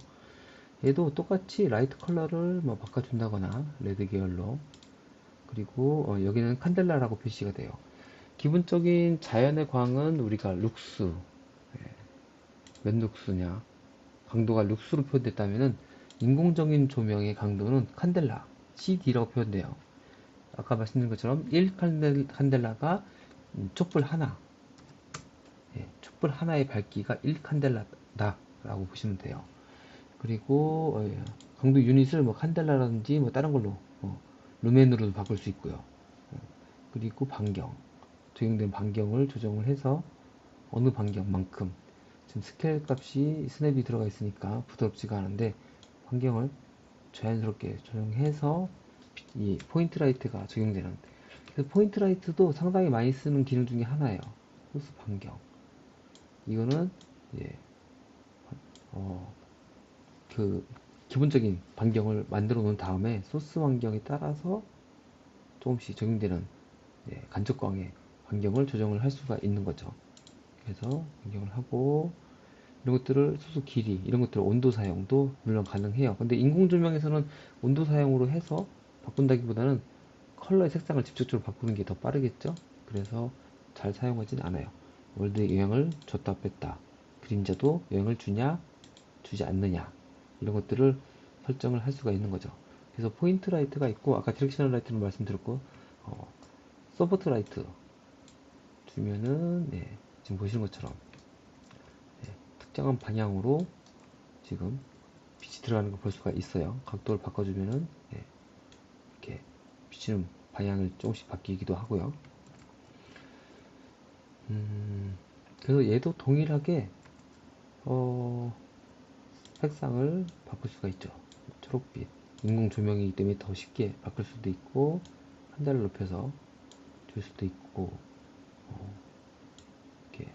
얘도 똑같이 라이트 컬러를 뭐 바꿔준다거나 레드 계열로, 그리고 여기는 칸델라라고 표시가 돼요. 기본적인 자연의 광은 우리가 룩스, 몇 룩스냐, 강도가 룩스로 표현됐다면은 인공적인 조명의 강도는 칸델라, CD라고 표현돼요. 아까 말씀드린 것처럼 1 칸델라가 촛불 하나, 촛불 하나의 밝기가 1 칸델라다 라고 보시면 돼요. 그리고 강도 유닛을 뭐 칸델라라든지 뭐 다른 걸로 루멘으로도 바꿀 수 있고요. 그리고 반경, 적용된 반경을 조정을 해서 어느 반경만큼, 지금 스케일 값이 스냅이 들어가 있으니까 부드럽지가 않은데 반경을 자연스럽게 조정해서 이 포인트 라이트가 적용되는, 그래서 포인트 라이트도 상당히 많이 쓰는 기능 중에 하나예요. 소스 반경. 이거는 예, 그 기본적인 반경을 만들어 놓은 다음에 소스 반경에 따라서 조금씩 적용되는 간접광의 반경을 조정을 할 수가 있는 거죠. 그래서 변경을 하고, 이런 것들을 소수 길이, 이런 것들 온도 사용도 물론 가능해요. 근데 인공 조명에서는 온도 사용으로 해서 바꾼다기보다는 컬러의 색상을 직접적으로 바꾸는 게 더 빠르겠죠. 그래서 잘 사용하진 않아요. 월드에 영향을 줬다 뺐다, 그림자도 영향을 주냐 주지 않느냐, 이런 것들을 설정을 할 수가 있는 거죠. 그래서 포인트 라이트가 있고, 아까 디렉셔널 라이트는 말씀드렸고, 서포트 라이트 주면은 지금 보시는 것처럼 특정한 방향으로 지금 빛이 들어가는 걸 볼 수가 있어요. 각도를 바꿔주면은 이렇게 비치는 방향을 조금씩 바뀌기도 하고요. 그래서 얘도 동일하게 색상을 바꿀 수가 있죠. 초록빛, 인공 조명이기 때문에 더 쉽게 바꿀 수도 있고, 한자를 높여서 줄 수도 있고, 이렇게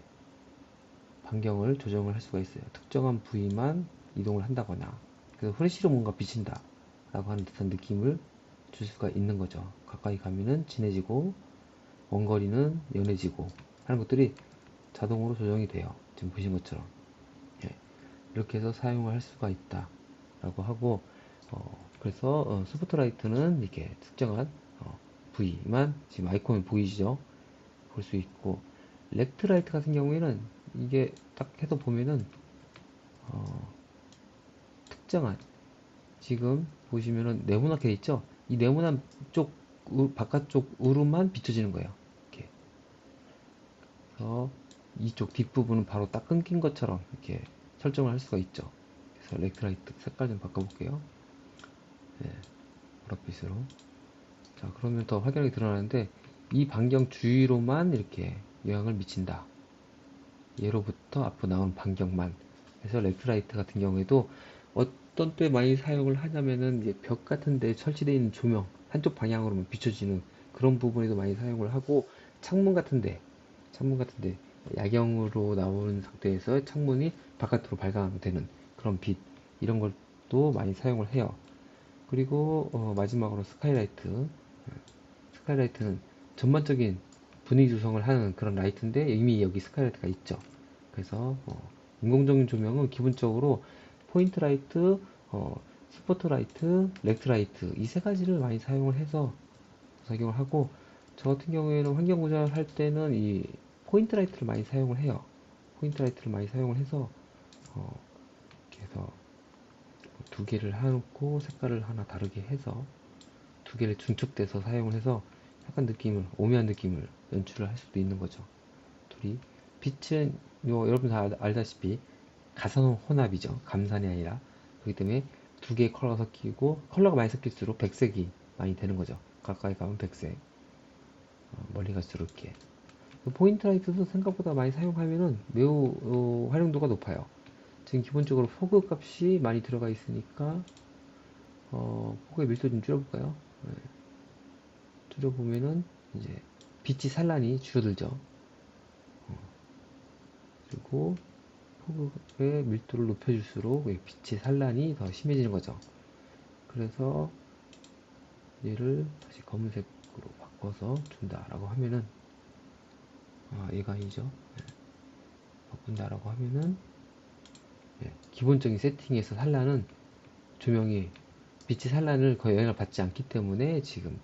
반경을 조정을 할 수가 있어요. 특정한 부위만 이동을 한다거나, 그래서 후레쉬로 뭔가 비친다 라고 하는 듯한 느낌을 줄 수가 있는 거죠. 가까이 가면은 진해지고 원거리는 연해지고 하는 것들이 자동으로 조정이 돼요. 지금 보신 것처럼 이렇게 해서 사용을 할 수가 있다 라고 하고, 그래서 스포트라이트는 이렇게 특정한 부위만, 지금 아이콘 보이시죠? 볼 수 있고, 렉트라이트 같은 경우에는 이게 딱 해서 보면은 특정한, 지금 보시면은 네모나게 있죠? 이 네모난 쪽 바깥쪽 으로만 비춰지는 거예요. 이렇게. 그래서 이쪽 뒷부분은 바로 딱 끊긴 것처럼 이렇게 설정을 할 수가 있죠. 그래서 렉트라이트 색깔 좀 바꿔볼게요. 네, 보랏빛으로. 자, 그러면 더 확연하게 드러나는데, 이 반경 주위로만 이렇게 영향을 미친다. 얘로부터 앞으로 나온 반경만. 그래서 렉트라이트 같은 경우에도 어떤 때 많이 사용을 하냐면은 이제 벽 같은 데 설치되어 있는 조명 한쪽 방향으로만 비춰지는 그런 부분에도 많이 사용을 하고, 창문 같은데 야경으로 나오는 상태에서 창문이 바깥으로 발광되는 그런 빛, 이런 것도 많이 사용을 해요. 그리고 마지막으로 스카이라이트는 전반적인 분위기 조성을 하는 그런 라이트인데 이미 여기 스카이라이트가 있죠. 그래서 인공적인 조명은 기본적으로 포인트 라이트, 스포트 라이트, 렉트 라이트, 이 세 가지를 많이 사용을 해서 작용을 하고, 저 같은 경우에는 환경 구현을 할 때는 이 포인트 라이트를 많이 사용을 해요. 포인트 라이트를 많이 사용을 해서 이렇게 해서 두 개를 해놓고 색깔을 하나 다르게 해서 두 개를 중첩돼서 사용을 해서 약간 느낌을, 오묘한 느낌을 연출을 할 수도 있는 거죠. 둘이 빛은 여러분 다 알다시피 가상 혼합이죠. 감산이 아니라. 그렇기 때문에 두 개의 컬러가 섞이고 컬러가 많이 섞일수록 백색이 많이 되는 거죠. 가까이 가면 백색, 멀리 갈수록 이렇게. 포인트 라이트도 생각보다 많이 사용하면은 매우 활용도가 높아요. 지금 기본적으로 포그 값이 많이 들어가 있으니까 포그의 밀도 좀 줄여볼까요? 네. 줄여보면은 이제 빛이 산란이 줄어들죠. 그리고 포그의 밀도를 높여줄수록 빛의 산란이 더 심해지는 거죠. 그래서 얘를 다시 검은색으로 바꿔서 준다라고 하면은 얘가 아니죠. 네. 바꾼다라고 하면은 기본적인 세팅에서 산란은 조명이 빛의 산란을 거의 영향을 받지 않기 때문에 지금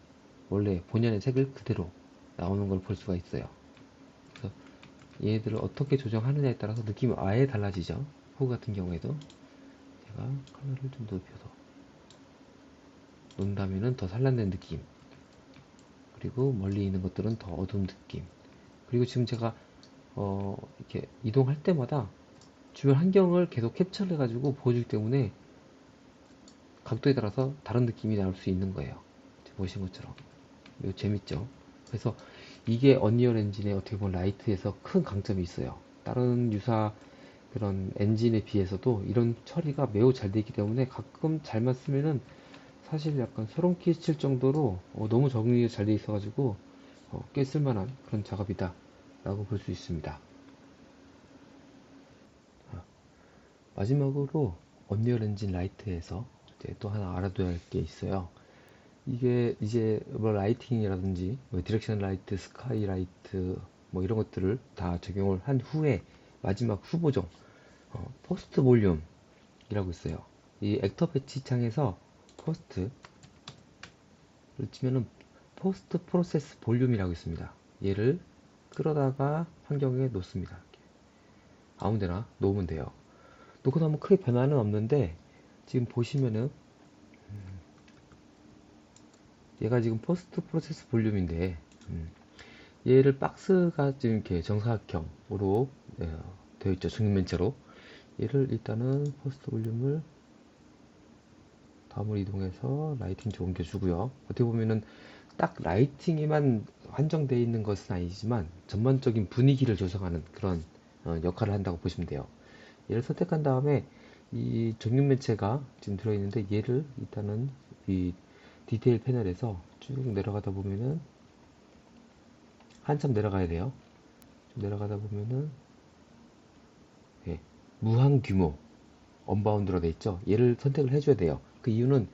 원래 본연의 색을 그대로 나오는 걸 볼 수가 있어요. 그래서 얘들을 어떻게 조정하느냐에 따라서 느낌이 아예 달라지죠. 호그 같은 경우에도 제가 컬러를 좀 높여서 놓는다면은 더 산란된 느낌, 그리고 멀리 있는 것들은 더 어두운 느낌. 그리고 지금 제가 이렇게 이동할 때마다 주변 환경을 계속 캡처를 해가지고 보여주기 때문에 각도에 따라서 다른 느낌이 나올 수 있는 거예요. 보신 것처럼. 이거 재밌죠? 그래서 이게 언리얼 엔진의 어떻게 보면 라이트에서 큰 강점이 있어요. 다른 유사 그런 엔진에 비해서도 이런 처리가 매우 잘 되어 있기 때문에 가끔 잘만 쓰면은 사실 약간 소름 끼칠 정도로 너무 적응이 잘 되어 있어가지고 꽤 쓸만한 그런 작업이다 라고 볼 수 있습니다. 마지막으로 언리얼 엔진 라이트에서 이제 또 하나 알아둬야 할 게 있어요. 이게 이제 뭐 라이팅이라든지 뭐 디렉션 라이트, 스카이 라이트 뭐 이런 것들을 다 적용을 한 후에 마지막 후보종 포스트 볼륨이라고 있어요. 이 액터 배치 창에서 포스트를 치면은 포스트 프로세스 볼륨이라고 있습니다. 얘를 끌어다가 환경에 놓습니다. 아무데나 놓으면 돼요. 놓고 나면 크게 변화는 없는데 지금 보시면은 얘가 지금 포스트 프로세스 볼륨인데 얘를 박스가 지금 이렇게 정사각형으로 되어 있죠. 정육면체로. 얘를 일단은 포스트 볼륨을 다음으로 이동해서 라이팅 좀 옮겨주고요. 어떻게 보면은 딱 라이팅에만 한정되어 있는 것은 아니지만 전반적인 분위기를 조성하는 그런 역할을 한다고 보시면 돼요. 얘를 선택한 다음에 이 정육면체가 지금 들어있는데 얘를 일단은 이 디테일 패널에서 쭉 내려가다 보면은 한참 내려가야 돼요. 좀 내려가다 보면은 무한 규모 언바운드로 돼 있죠. 얘를 선택을 해줘야 돼요. 그 이유는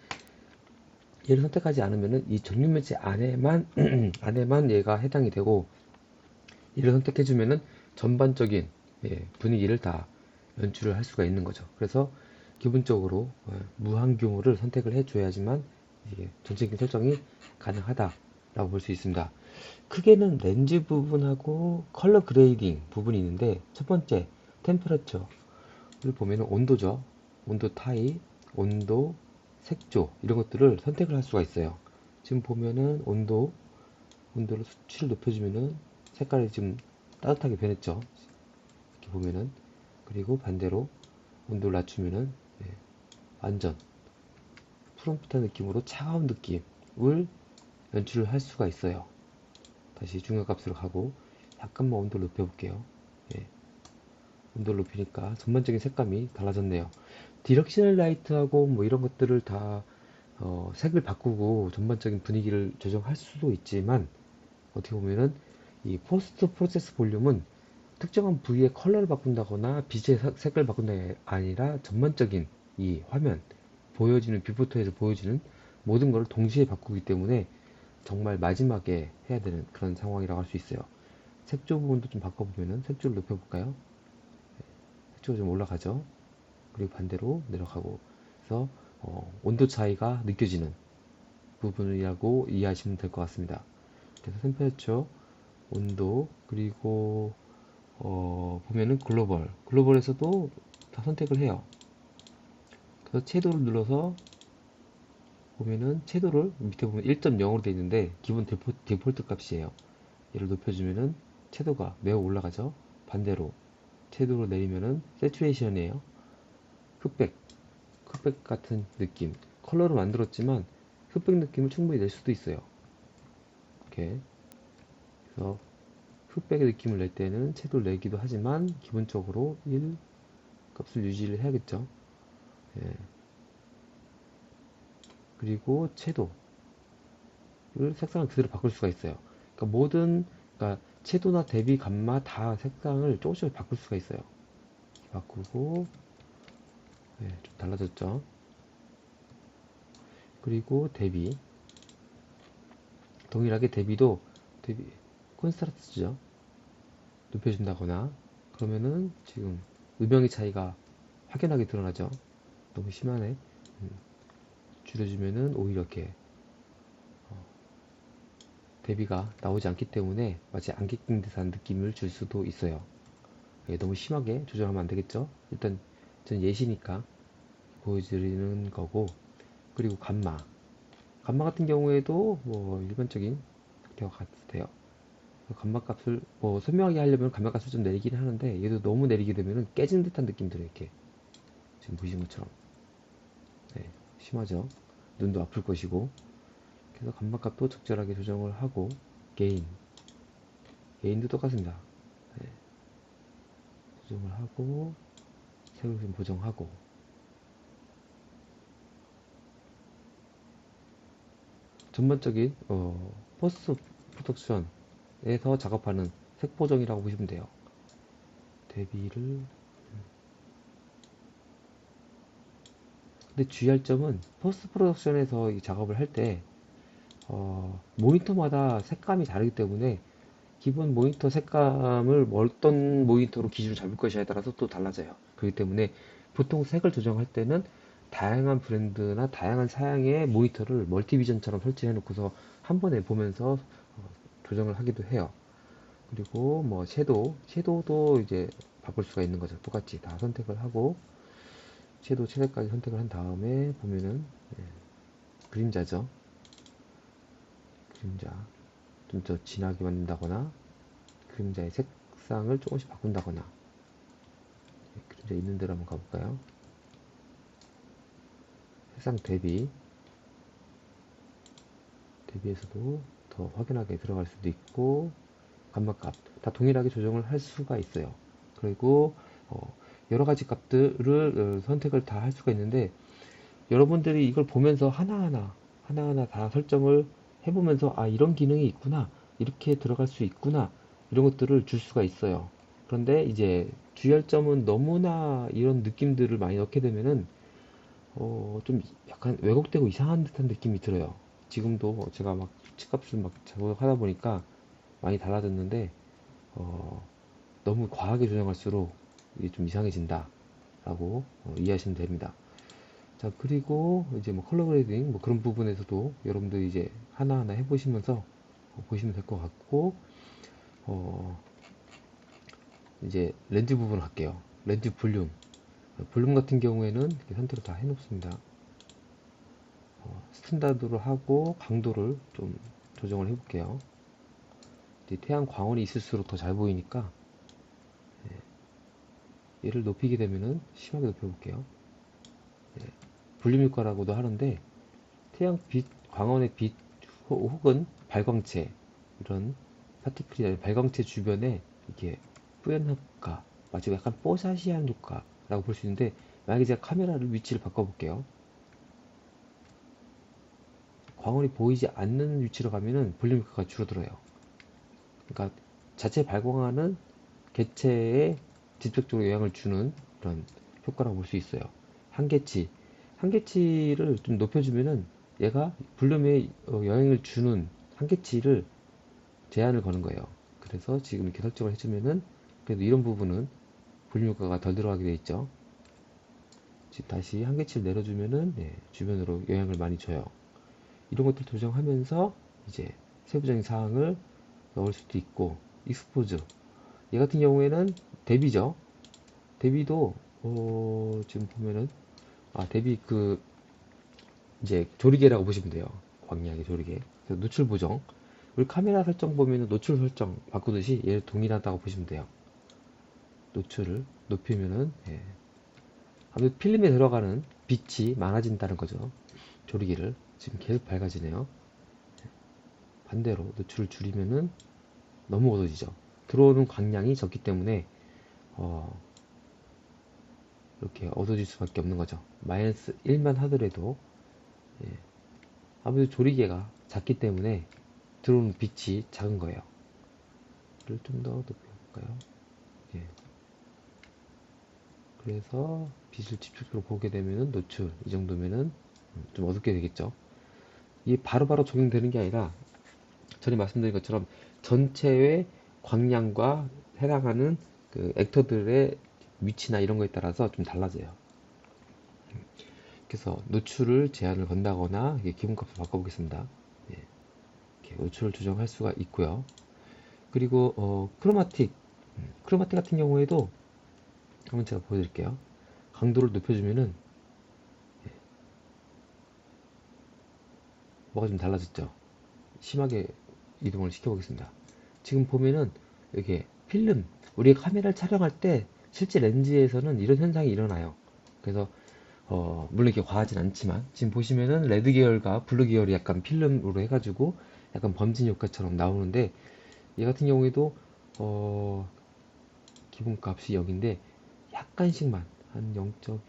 얘를 선택하지 않으면은 이 정육면체 안에만 안에만 얘가 해당이 되고 얘를 선택해주면은 전반적인 분위기를 다 연출을 할 수가 있는 거죠. 그래서 기본적으로 무한 규모를 선택을 해줘야지만 이게 전체적인 설정이 가능하다라고 볼 수 있습니다. 크게는 렌즈 부분하고 컬러 그레이딩 부분이 있는데 첫 번째 템퍼러처를 보면은 온도죠. 온도 타입, 온도, 색조 이런 것들을 선택을 할 수가 있어요. 지금 보면은 온도를 수치를 높여주면은 색깔이 좀 따뜻하게 변했죠. 이렇게 보면은 그리고 반대로 온도를 낮추면은 완전 푸른빛한 느낌으로 차가운 느낌을 연출을 할 수가 있어요. 다시 중요값으로 가고 약간만 온도를 높여볼게요. 온도를 높이니까 전반적인 색감이 달라졌네요. 디렉셔널 라이트하고 뭐 이런 것들을 다 색을 바꾸고 전반적인 분위기를 조정할 수도 있지만 어떻게 보면은 이 포스트 프로세스 볼륨은 특정한 부위의 컬러를 바꾼다거나 빛의 색을 바꾼다가 아니라 전반적인 이 화면 보여지는 뷰포터에서 보여지는 모든 걸 동시에 바꾸기 때문에 정말 마지막에 해야 되는 그런 상황이라고 할 수 있어요. 색조 부분도 좀 바꿔보면은 색조를 높여볼까요? 색조가 좀 올라가죠. 그리고 반대로 내려가고 그래서 온도 차이가 느껴지는 부분이라고 이해하시면 될 것 같습니다. 그래서 템퍼레처, 온도, 그리고 보면은 글로벌에서도 다 선택을 해요. 그래서 채도를 눌러서 보면은 채도를 밑에 보면 1.0으로 되어 있는데 기본 디폴트 값이에요. 얘를 높여주면은 채도가 매우 올라가죠. 반대로 채도로 내리면은 세츄레이션이에요. 흑백, 흑백 같은 느낌. 컬러로 만들었지만 흑백 느낌을 충분히 낼 수도 있어요. 이렇게. 그래서 흑백의 느낌을 낼 때는 채도를 내기도 하지만 기본적으로 1 값을 유지를 해야겠죠. 예. 그리고 채도를 색상을 그대로 바꿀 수가 있어요. 그러니까 그러니까 채도나 대비 감마 다 색상을 조금씩 바꿀 수가 있어요. 바꾸고, 예, 좀 달라졌죠. 그리고 대비, 동일하게 대비 콘스트라스죠. 높여준다거나 그러면은 지금 음영의 차이가 확연하게 드러나죠. 너무 심하네. 줄여주면은 오히려 이렇게 대비가 나오지 않기 때문에 마치 안개 낀 듯한 느낌을 줄 수도 있어요. 예, 너무 심하게 조절하면 안 되겠죠. 일단 전 예시니까 보여드리는 거고. 그리고 감마 같은 경우에도 뭐 일반적인 상태와 같아요. 감마 값을 뭐 선명하게 하려면 감마 값을 좀 내리긴 하는데 얘도 너무 내리게 되면 깨진 듯한 느낌 들어요. 이렇게 지금 보시는 것처럼. 네, 심하죠. 눈도 아플 것이고. 그래서 감마 값도 적절하게 조정을 하고. 게인도 똑같습니다. 네, 조정을 하고 새로 좀 보정하고. 전반적인 포스트 프로덕션에서 작업하는 색 보정이라고 보시면 돼요. 대비를. 근데 주의할 점은 포스트 프로덕션에서 이 작업을 할 때 모니터마다 색감이 다르기 때문에 기본 모니터 색감을 어떤 모니터로 기준을 잡을 것이냐에 따라서 또 달라져요. 그렇기 때문에 보통 색을 조정할 때는 다양한 브랜드나 다양한 사양의 모니터를 멀티비전처럼 설치해 놓고서 한 번에 보면서 조정을 하기도 해요. 그리고 뭐 섀도우도 이제 바꿀 수가 있는 거죠. 똑같이 다 선택을 하고 섀도우 채색까지 선택을 한 다음에 보면은 예, 그림자죠. 그림자 좀 더 진하게 만든다거나 그림자의 색상을 조금씩 바꾼다거나. 예, 그림자 있는 대로 한번 가볼까요? 색상 대비에서도 더 확연하게 들어갈 수도 있고 감마값 다 동일하게 조정을 할 수가 있어요. 그리고 여러 가지 값들을 선택을 다 할 수가 있는데 여러분들이 이걸 보면서 하나하나 다 설정을 해보면서 아 이런 기능이 있구나 이렇게 들어갈 수 있구나 이런 것들을 줄 수가 있어요. 그런데 이제 주의할 점은 너무나 이런 느낌들을 많이 넣게 되면은 좀 약간 왜곡되고 이상한 듯한 느낌이 들어요. 지금도 제가 막 수치값을 막 작업하다 보니까 많이 달라졌는데 너무 과하게 조정할수록 이게 좀 이상해진다 라고 이해하시면 됩니다. 자, 그리고 이제 뭐 컬러 그레이딩 뭐 그런 부분에서도 여러분들 이제 하나하나 해보시면서 보시면 될 것 같고 이제 렌즈 부분 할게요. 렌즈 볼륨 같은 경우에는 이렇게 선택을 다 해놓습니다. 스탠다드로 하고 강도를 좀 조정을 해볼게요. 이제 태양 광원이 있을수록 더 잘 보이니까 얘를 높이게 되면은 심하게 높여볼게요. 볼륨 효과라고도 하는데 태양빛, 광원의 빛 혹은 발광체 이런 파티클이 발광체 주변에 이렇게 뿌연 효과 마치 약간 뽀샤시한 효과라고 볼 수 있는데 만약에 제가 카메라를 위치를 바꿔볼게요. 광원이 보이지 않는 위치로 가면은 볼륨 효과가 줄어들어요. 그러니까 자체 발광하는 개체에 직접적으로 영향을 주는 그런 효과라고 볼 수 있어요. 한계치를 좀 높여주면은 얘가 볼륨에 영향을 주는 한계치를 제한을 거는 거예요. 그래서 지금 이렇게 설정을 해주면은 그래도 이런 부분은 볼륨 효과가 덜 들어가게 돼 있죠. 지금 다시 한계치를 내려주면은 주변으로 영향을 많이 줘요. 이런 것들 조정하면서 이제 세부적인 사항을 넣을 수도 있고 익스포즈 얘 같은 경우에는 대비죠. 대비도 지금 보면은 대비 이제 조리개라고 보시면 돼요. 광량의 조리개. 그래서 노출 보정. 우리 카메라 설정 보면은 노출 설정 바꾸듯이 얘를 동일하다고 보시면 돼요. 노출을 높이면은 아무래도 필름에 들어가는 빛이 많아진다는 거죠. 조리개를 지금 계속 밝아지네요. 반대로 노출을 줄이면은 너무 어두워지죠. 들어오는 광량이 적기 때문에 이렇게 어두워질 수밖에 없는 거죠. 마이너스 1만 하더라도 아무래도 조리개가 작기 때문에 들어오는 빛이 작은 거예요. 이를 좀 더 높여볼까요? 그래서 빛을 집중적으로 보게 되면은 노출 이 정도면은 좀 어둡게 되겠죠. 이게 바로바로 적용되는 게 아니라 전에 말씀드린 것처럼 전체의 광량과 해당하는 그 액터들의 위치나 이런 거에 따라서 좀 달라져요. 그래서 노출을 제한을 건다거나 기본값을 바꿔보겠습니다. 이렇게 노출을 조정할 수가 있고요. 그리고 크로마틱 같은 경우에도 한번 제가 보여드릴게요. 강도를 높여주면은 뭐가 좀 달라졌죠. 심하게 이동을 시켜보겠습니다. 지금 보면은 이렇게 필름, 우리가 카메라를 촬영할 때 실제 렌즈에서는 이런 현상이 일어나요. 그래서 물론 이게 과하진 않지만 지금 보시면은 레드 계열과 블루 계열이 약간 필름으로 해가지고 약간 범진 효과처럼 나오는데 얘 같은 경우에도 기본값이 0인데 약간씩만 한 0.2,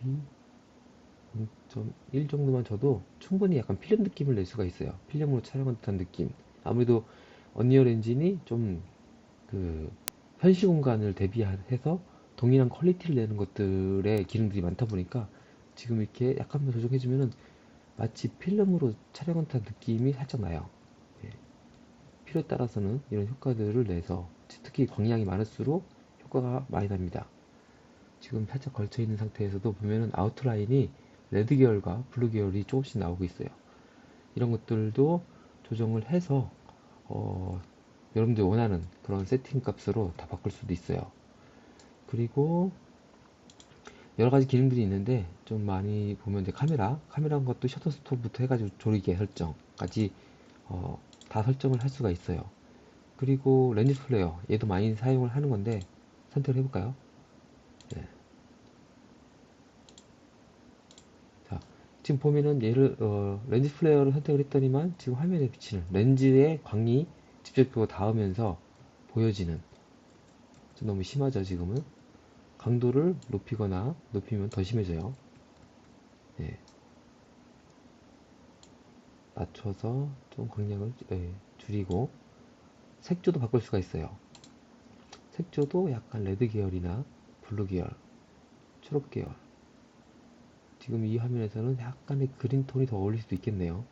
0.1 정도만 줘도 충분히 약간 필름 느낌을 낼 수가 있어요. 필름으로 촬영한 듯한 느낌. 아무래도 언리얼 엔진이 좀 그 현실 공간을 대비해서 동일한 퀄리티를 내는 것들의 기능들이 많다 보니까 지금 이렇게 약간만 조정해주면은 마치 필름으로 촬영한 듯한 느낌이 살짝 나요. 필요에 따라서는 이런 효과들을 내서 특히 광량이 많을수록 효과가 많이 납니다. 지금 살짝 걸쳐 있는 상태에서도 보면은 아웃라인이 레드 계열과 블루 계열이 조금씩 나오고 있어요. 이런 것들도 조정을 해서 여러분들이 원하는 그런 세팅 값으로 다 바꿀 수도 있어요. 그리고 여러 가지 기능들이 있는데 좀 많이 보면 이제 카메라 것도 셔터 스톱부터 해가지고 조리개 설정까지 다 설정을 할 수가 있어요. 그리고 렌즈 플레어 얘도 많이 사용을 하는 건데 선택을 해볼까요? 네. 자, 지금 보면은 얘를 렌즈 플레어를 선택을 했더니만 지금 화면에 비치는 렌즈의 광이 직접적으로 닿으면서 보여지는 좀 너무 심하죠 지금은. 강도를 높이거나 높이면 더 심해져요. 네. 낮춰서 좀 광량을 줄이고 색조도 바꿀 수가 있어요. 색조도 약간 레드 계열이나 블루 계열, 초록 계열. 지금 이 화면에서는 약간의 그린 톤이 더 어울릴 수도 있겠네요.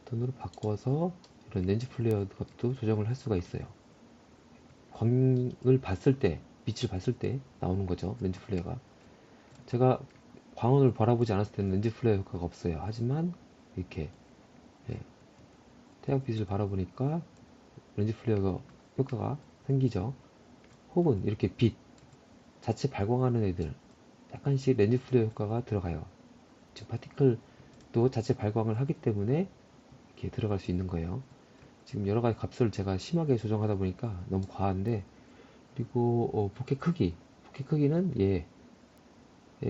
톤으로 바꿔서 이런 렌즈 플레이어 것도 조정을 할 수가 있어요. 광을 봤을 때, 빛을 봤을 때 나오는 거죠. 렌즈 플레이어가. 제가 광원을 바라보지 않았을 때는 렌즈 플레이어 효과가 없어요. 하지만 이렇게 태양빛을 바라보니까 렌즈 플레이어 효과가 생기죠. 혹은 이렇게 빛 자체 발광하는 애들 약간씩 렌즈 플레이어 효과가 들어가요. 지금 파티클도 자체 발광을 하기 때문에 이렇게 들어갈 수 있는 거예요. 지금 여러 가지 값을 제가 심하게 조정하다 보니까 너무 과한데, 그리고 보케 크기는 얘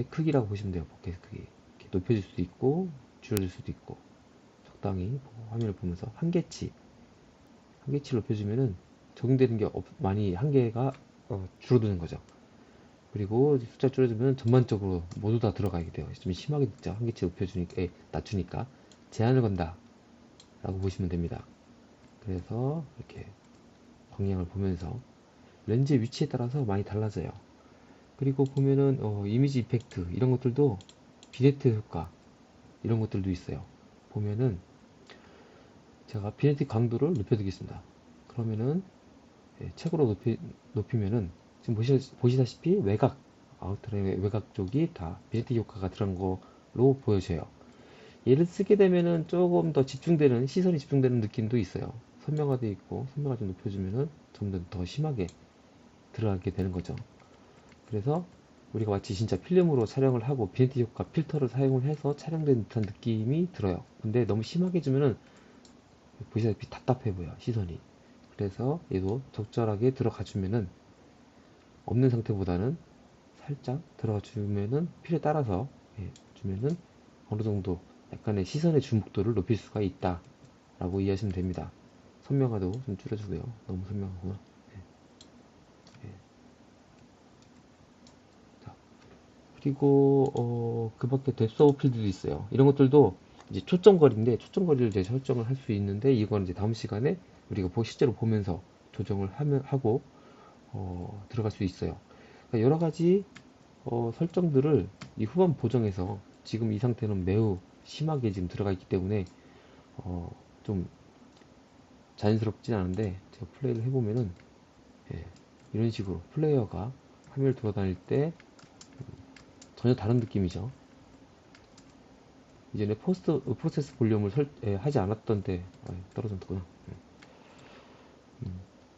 크기라고 보시면 돼요. 보케 크기 이렇게 높여줄 수도 있고 줄여줄 수도 있고 적당히 화면을 보면서 한계치를 높여주면은 적용되는 게 많이 한계가 줄어드는 거죠. 그리고 숫자 줄여주면 전반적으로 모두 다 들어가게 돼요. 좀 심하게 듣죠. 한계치 높여주니까 낮추니까 제한을 건다 라고 보시면 됩니다. 그래서 이렇게 광량을 보면서 렌즈 위치에 따라서 많이 달라져요. 그리고 보면은 이미지 이펙트 이런 것들도 비네트 효과 이런 것들도 있어요. 보면은 제가 비네트 강도를 높여두겠습니다. 그러면은 최고로 높이면은 지금 보시다시피 외곽 아우터의 외곽 쪽이 다 비네트 효과가 들어간 걸로 보여져요. 얘를 쓰게 되면은 조금 더 집중되는 시선이 집중되는 느낌도 있어요. 선명화돼 있고 선명화 좀 높여주면은 좀 더 심하게 들어가게 되는 거죠. 그래서 우리가 마치 진짜 필름으로 촬영을 하고 비니티 효과 필터를 사용을 해서 촬영된 듯한 느낌이 들어요. 근데 너무 심하게 주면은 보시다시피 답답해 보여 시선이. 그래서 얘도 적절하게 들어가 주면은 없는 상태보다는 살짝 들어가 주면은 필요에 따라서 주면은 어느 정도 약간의 시선의 주목도를 높일 수가 있다 라고 이해하시면 됩니다. 선명화도 좀 줄여주고요. 너무 선명하구나. 자, 그리고 그 밖에 뎁스 오브 필드도 있어요. 이런 것들도 이제 초점거리인데 초점거리를 이제 설정을 할 수 있는데 이건 이제 다음 시간에 우리가 실제로 보면서 조정을 하고 들어갈 수 있어요. 그러니까 여러 가지 설정들을 이 후반 보정에서 지금 이 상태는 매우 심하게 지금 들어가 있기 때문에 좀 자연스럽진 않은데 제가 플레이를 해보면은 이런 식으로 플레이어가 화면을 돌아다닐 때 전혀 다른 느낌이죠. 이전에 프로세스 볼륨을 하지 않았던데 떨어졌구나.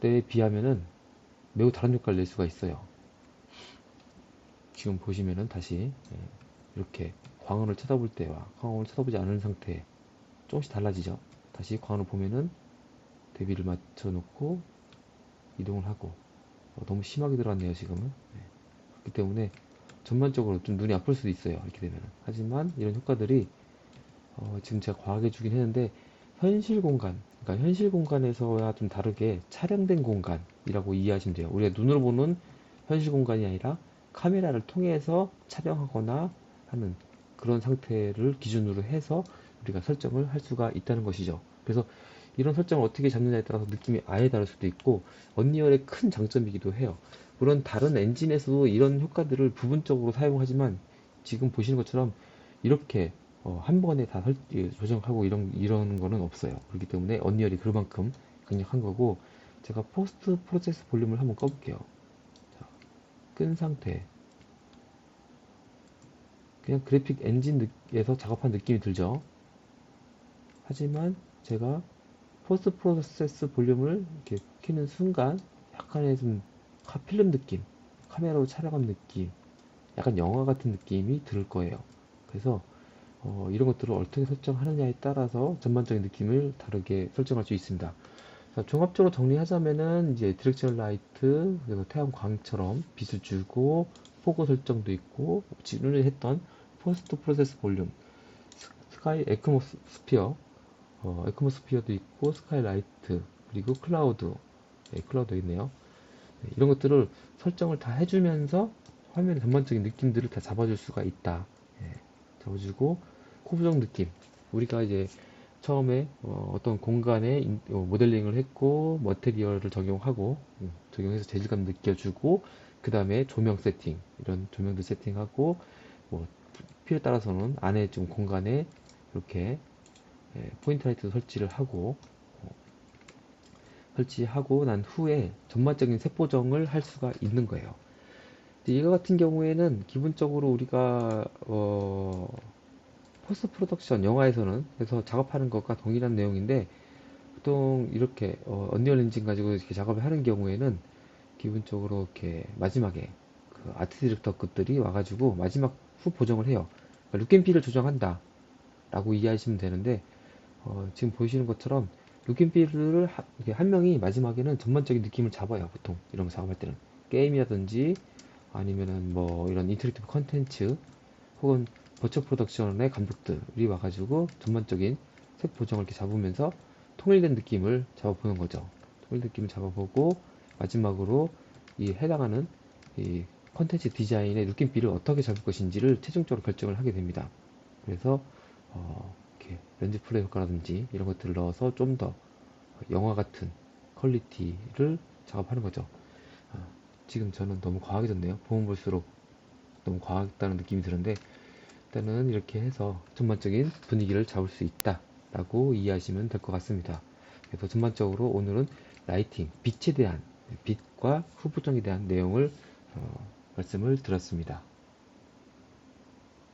때에 비하면은 매우 다른 효과를 낼 수가 있어요. 지금 보시면은 다시 이렇게 광원을 쳐다볼 때와 광원을 쳐다보지 않은 상태 조금씩 달라지죠. 다시 광원을 보면은 대비를 맞춰 놓고 이동을 하고 너무 심하게 들어갔네요 지금은. 그렇기 때문에 전반적으로 좀 눈이 아플 수도 있어요 이렇게 되면. 하지만 이런 효과들이 지금 제가 과하게 주긴 했는데 현실 공간, 그러니까 현실 공간에서야 좀 다르게 촬영된 공간이라고 이해하시면 돼요. 우리가 눈으로 보는 현실 공간이 아니라 카메라를 통해서 촬영하거나 하는 그런 상태를 기준으로 해서 우리가 설정을 할 수가 있다는 것이죠. 그래서 이런 설정을 어떻게 잡느냐에 따라서 느낌이 아예 다를 수도 있고 언리얼의 큰 장점이기도 해요. 물론 다른 엔진에서도 이런 효과들을 부분적으로 사용하지만 지금 보시는 것처럼 이렇게 한 번에 다 조정하고 이런 거는 없어요. 그렇기 때문에 언리얼이 그만큼 강력한 거고 제가 포스트 프로세스 볼륨을 한번 꺼볼게요. 자, 끈 상태. 그냥 그래픽 엔진에서 작업한 느낌이 들죠. 하지만 제가 포스트 프로세스 볼륨을 이렇게 키는 순간 약간의 좀 필름 느낌, 카메라로 촬영한 느낌, 약간 영화 같은 느낌이 들 거예요. 그래서 이런 것들을 어떻게 설정하느냐에 따라서 전반적인 느낌을 다르게 설정할 수 있습니다. 자, 종합적으로 정리하자면은 이제 디렉션 라이트, 그리고 태양광처럼 빛을 주고 포고 설정도 있고 지금을 했던 포스트 프로세스 볼륨, 스카이 에크모스피어, 에크모스피어도 있고 스카이라이트 그리고 클라우드, 클라우드 있네요. 이런 것들을 설정을 다 해주면서 화면의 전반적인 느낌들을 다 잡아줄 수가 있다. 잡아주고 코부정 느낌, 우리가 이제 처음에 떤 공간에 모델링을 했고 머테리얼을 적용하고 적용해서 재질감 느껴주고 그 다음에 조명 세팅, 이런 조명들 세팅하고 뭐 필요에 따라서는 안에 좀 공간에 이렇게 포인트 라이트 설치를 하고 설치하고 난 후에 전반적인 색 보정을 할 수가 있는 거예요. 이거 같은 경우에는 기본적으로 우리가 포스트 프로덕션 영화에서는 그래서 작업하는 것과 동일한 내용인데 보통 이렇게 언리얼 엔진 가지고 이렇게 작업을 하는 경우에는 기본적으로 이렇게 마지막에 그 아트 디렉터급들이 와가지고 마지막 후 보정을 해요. 그러니까 룩앤필을 조정한다 라고 이해하시면 되는데 지금 보시는 것처럼 룩앤필을 한 명이 마지막에는 전반적인 느낌을 잡아요. 보통 이런 거 작업할 때는 게임이라든지 아니면은 뭐 이런 인터랙티브 컨텐츠 혹은 버처 프로덕션의 감독들이 와가지고 전반적인 색 보정을 이렇게 잡으면서 통일된 느낌을 잡아보는 거죠. 통일된 느낌을 잡아보고 마지막으로 이 해당하는 이 컨텐츠 디자인의 느낌비를 어떻게 잡을 것인지를 최종적으로 결정을 하게 됩니다. 그래서 이렇게 렌즈 플레이 효과라든지 이런 것들을 넣어서 좀 더 영화 같은 퀄리티를 작업하는 거죠. 지금 저는 너무 과하게 졌네요. 보면 볼수록 너무 과하다는 느낌이 드는데 일단은 이렇게 해서 전반적인 분위기를 잡을 수 있다 라고 이해하시면 될 것 같습니다. 그래서 전반적으로 오늘은 라이팅, 빛에 대한 빛과 후보정에 대한 내용을 말씀을 드렸습니다.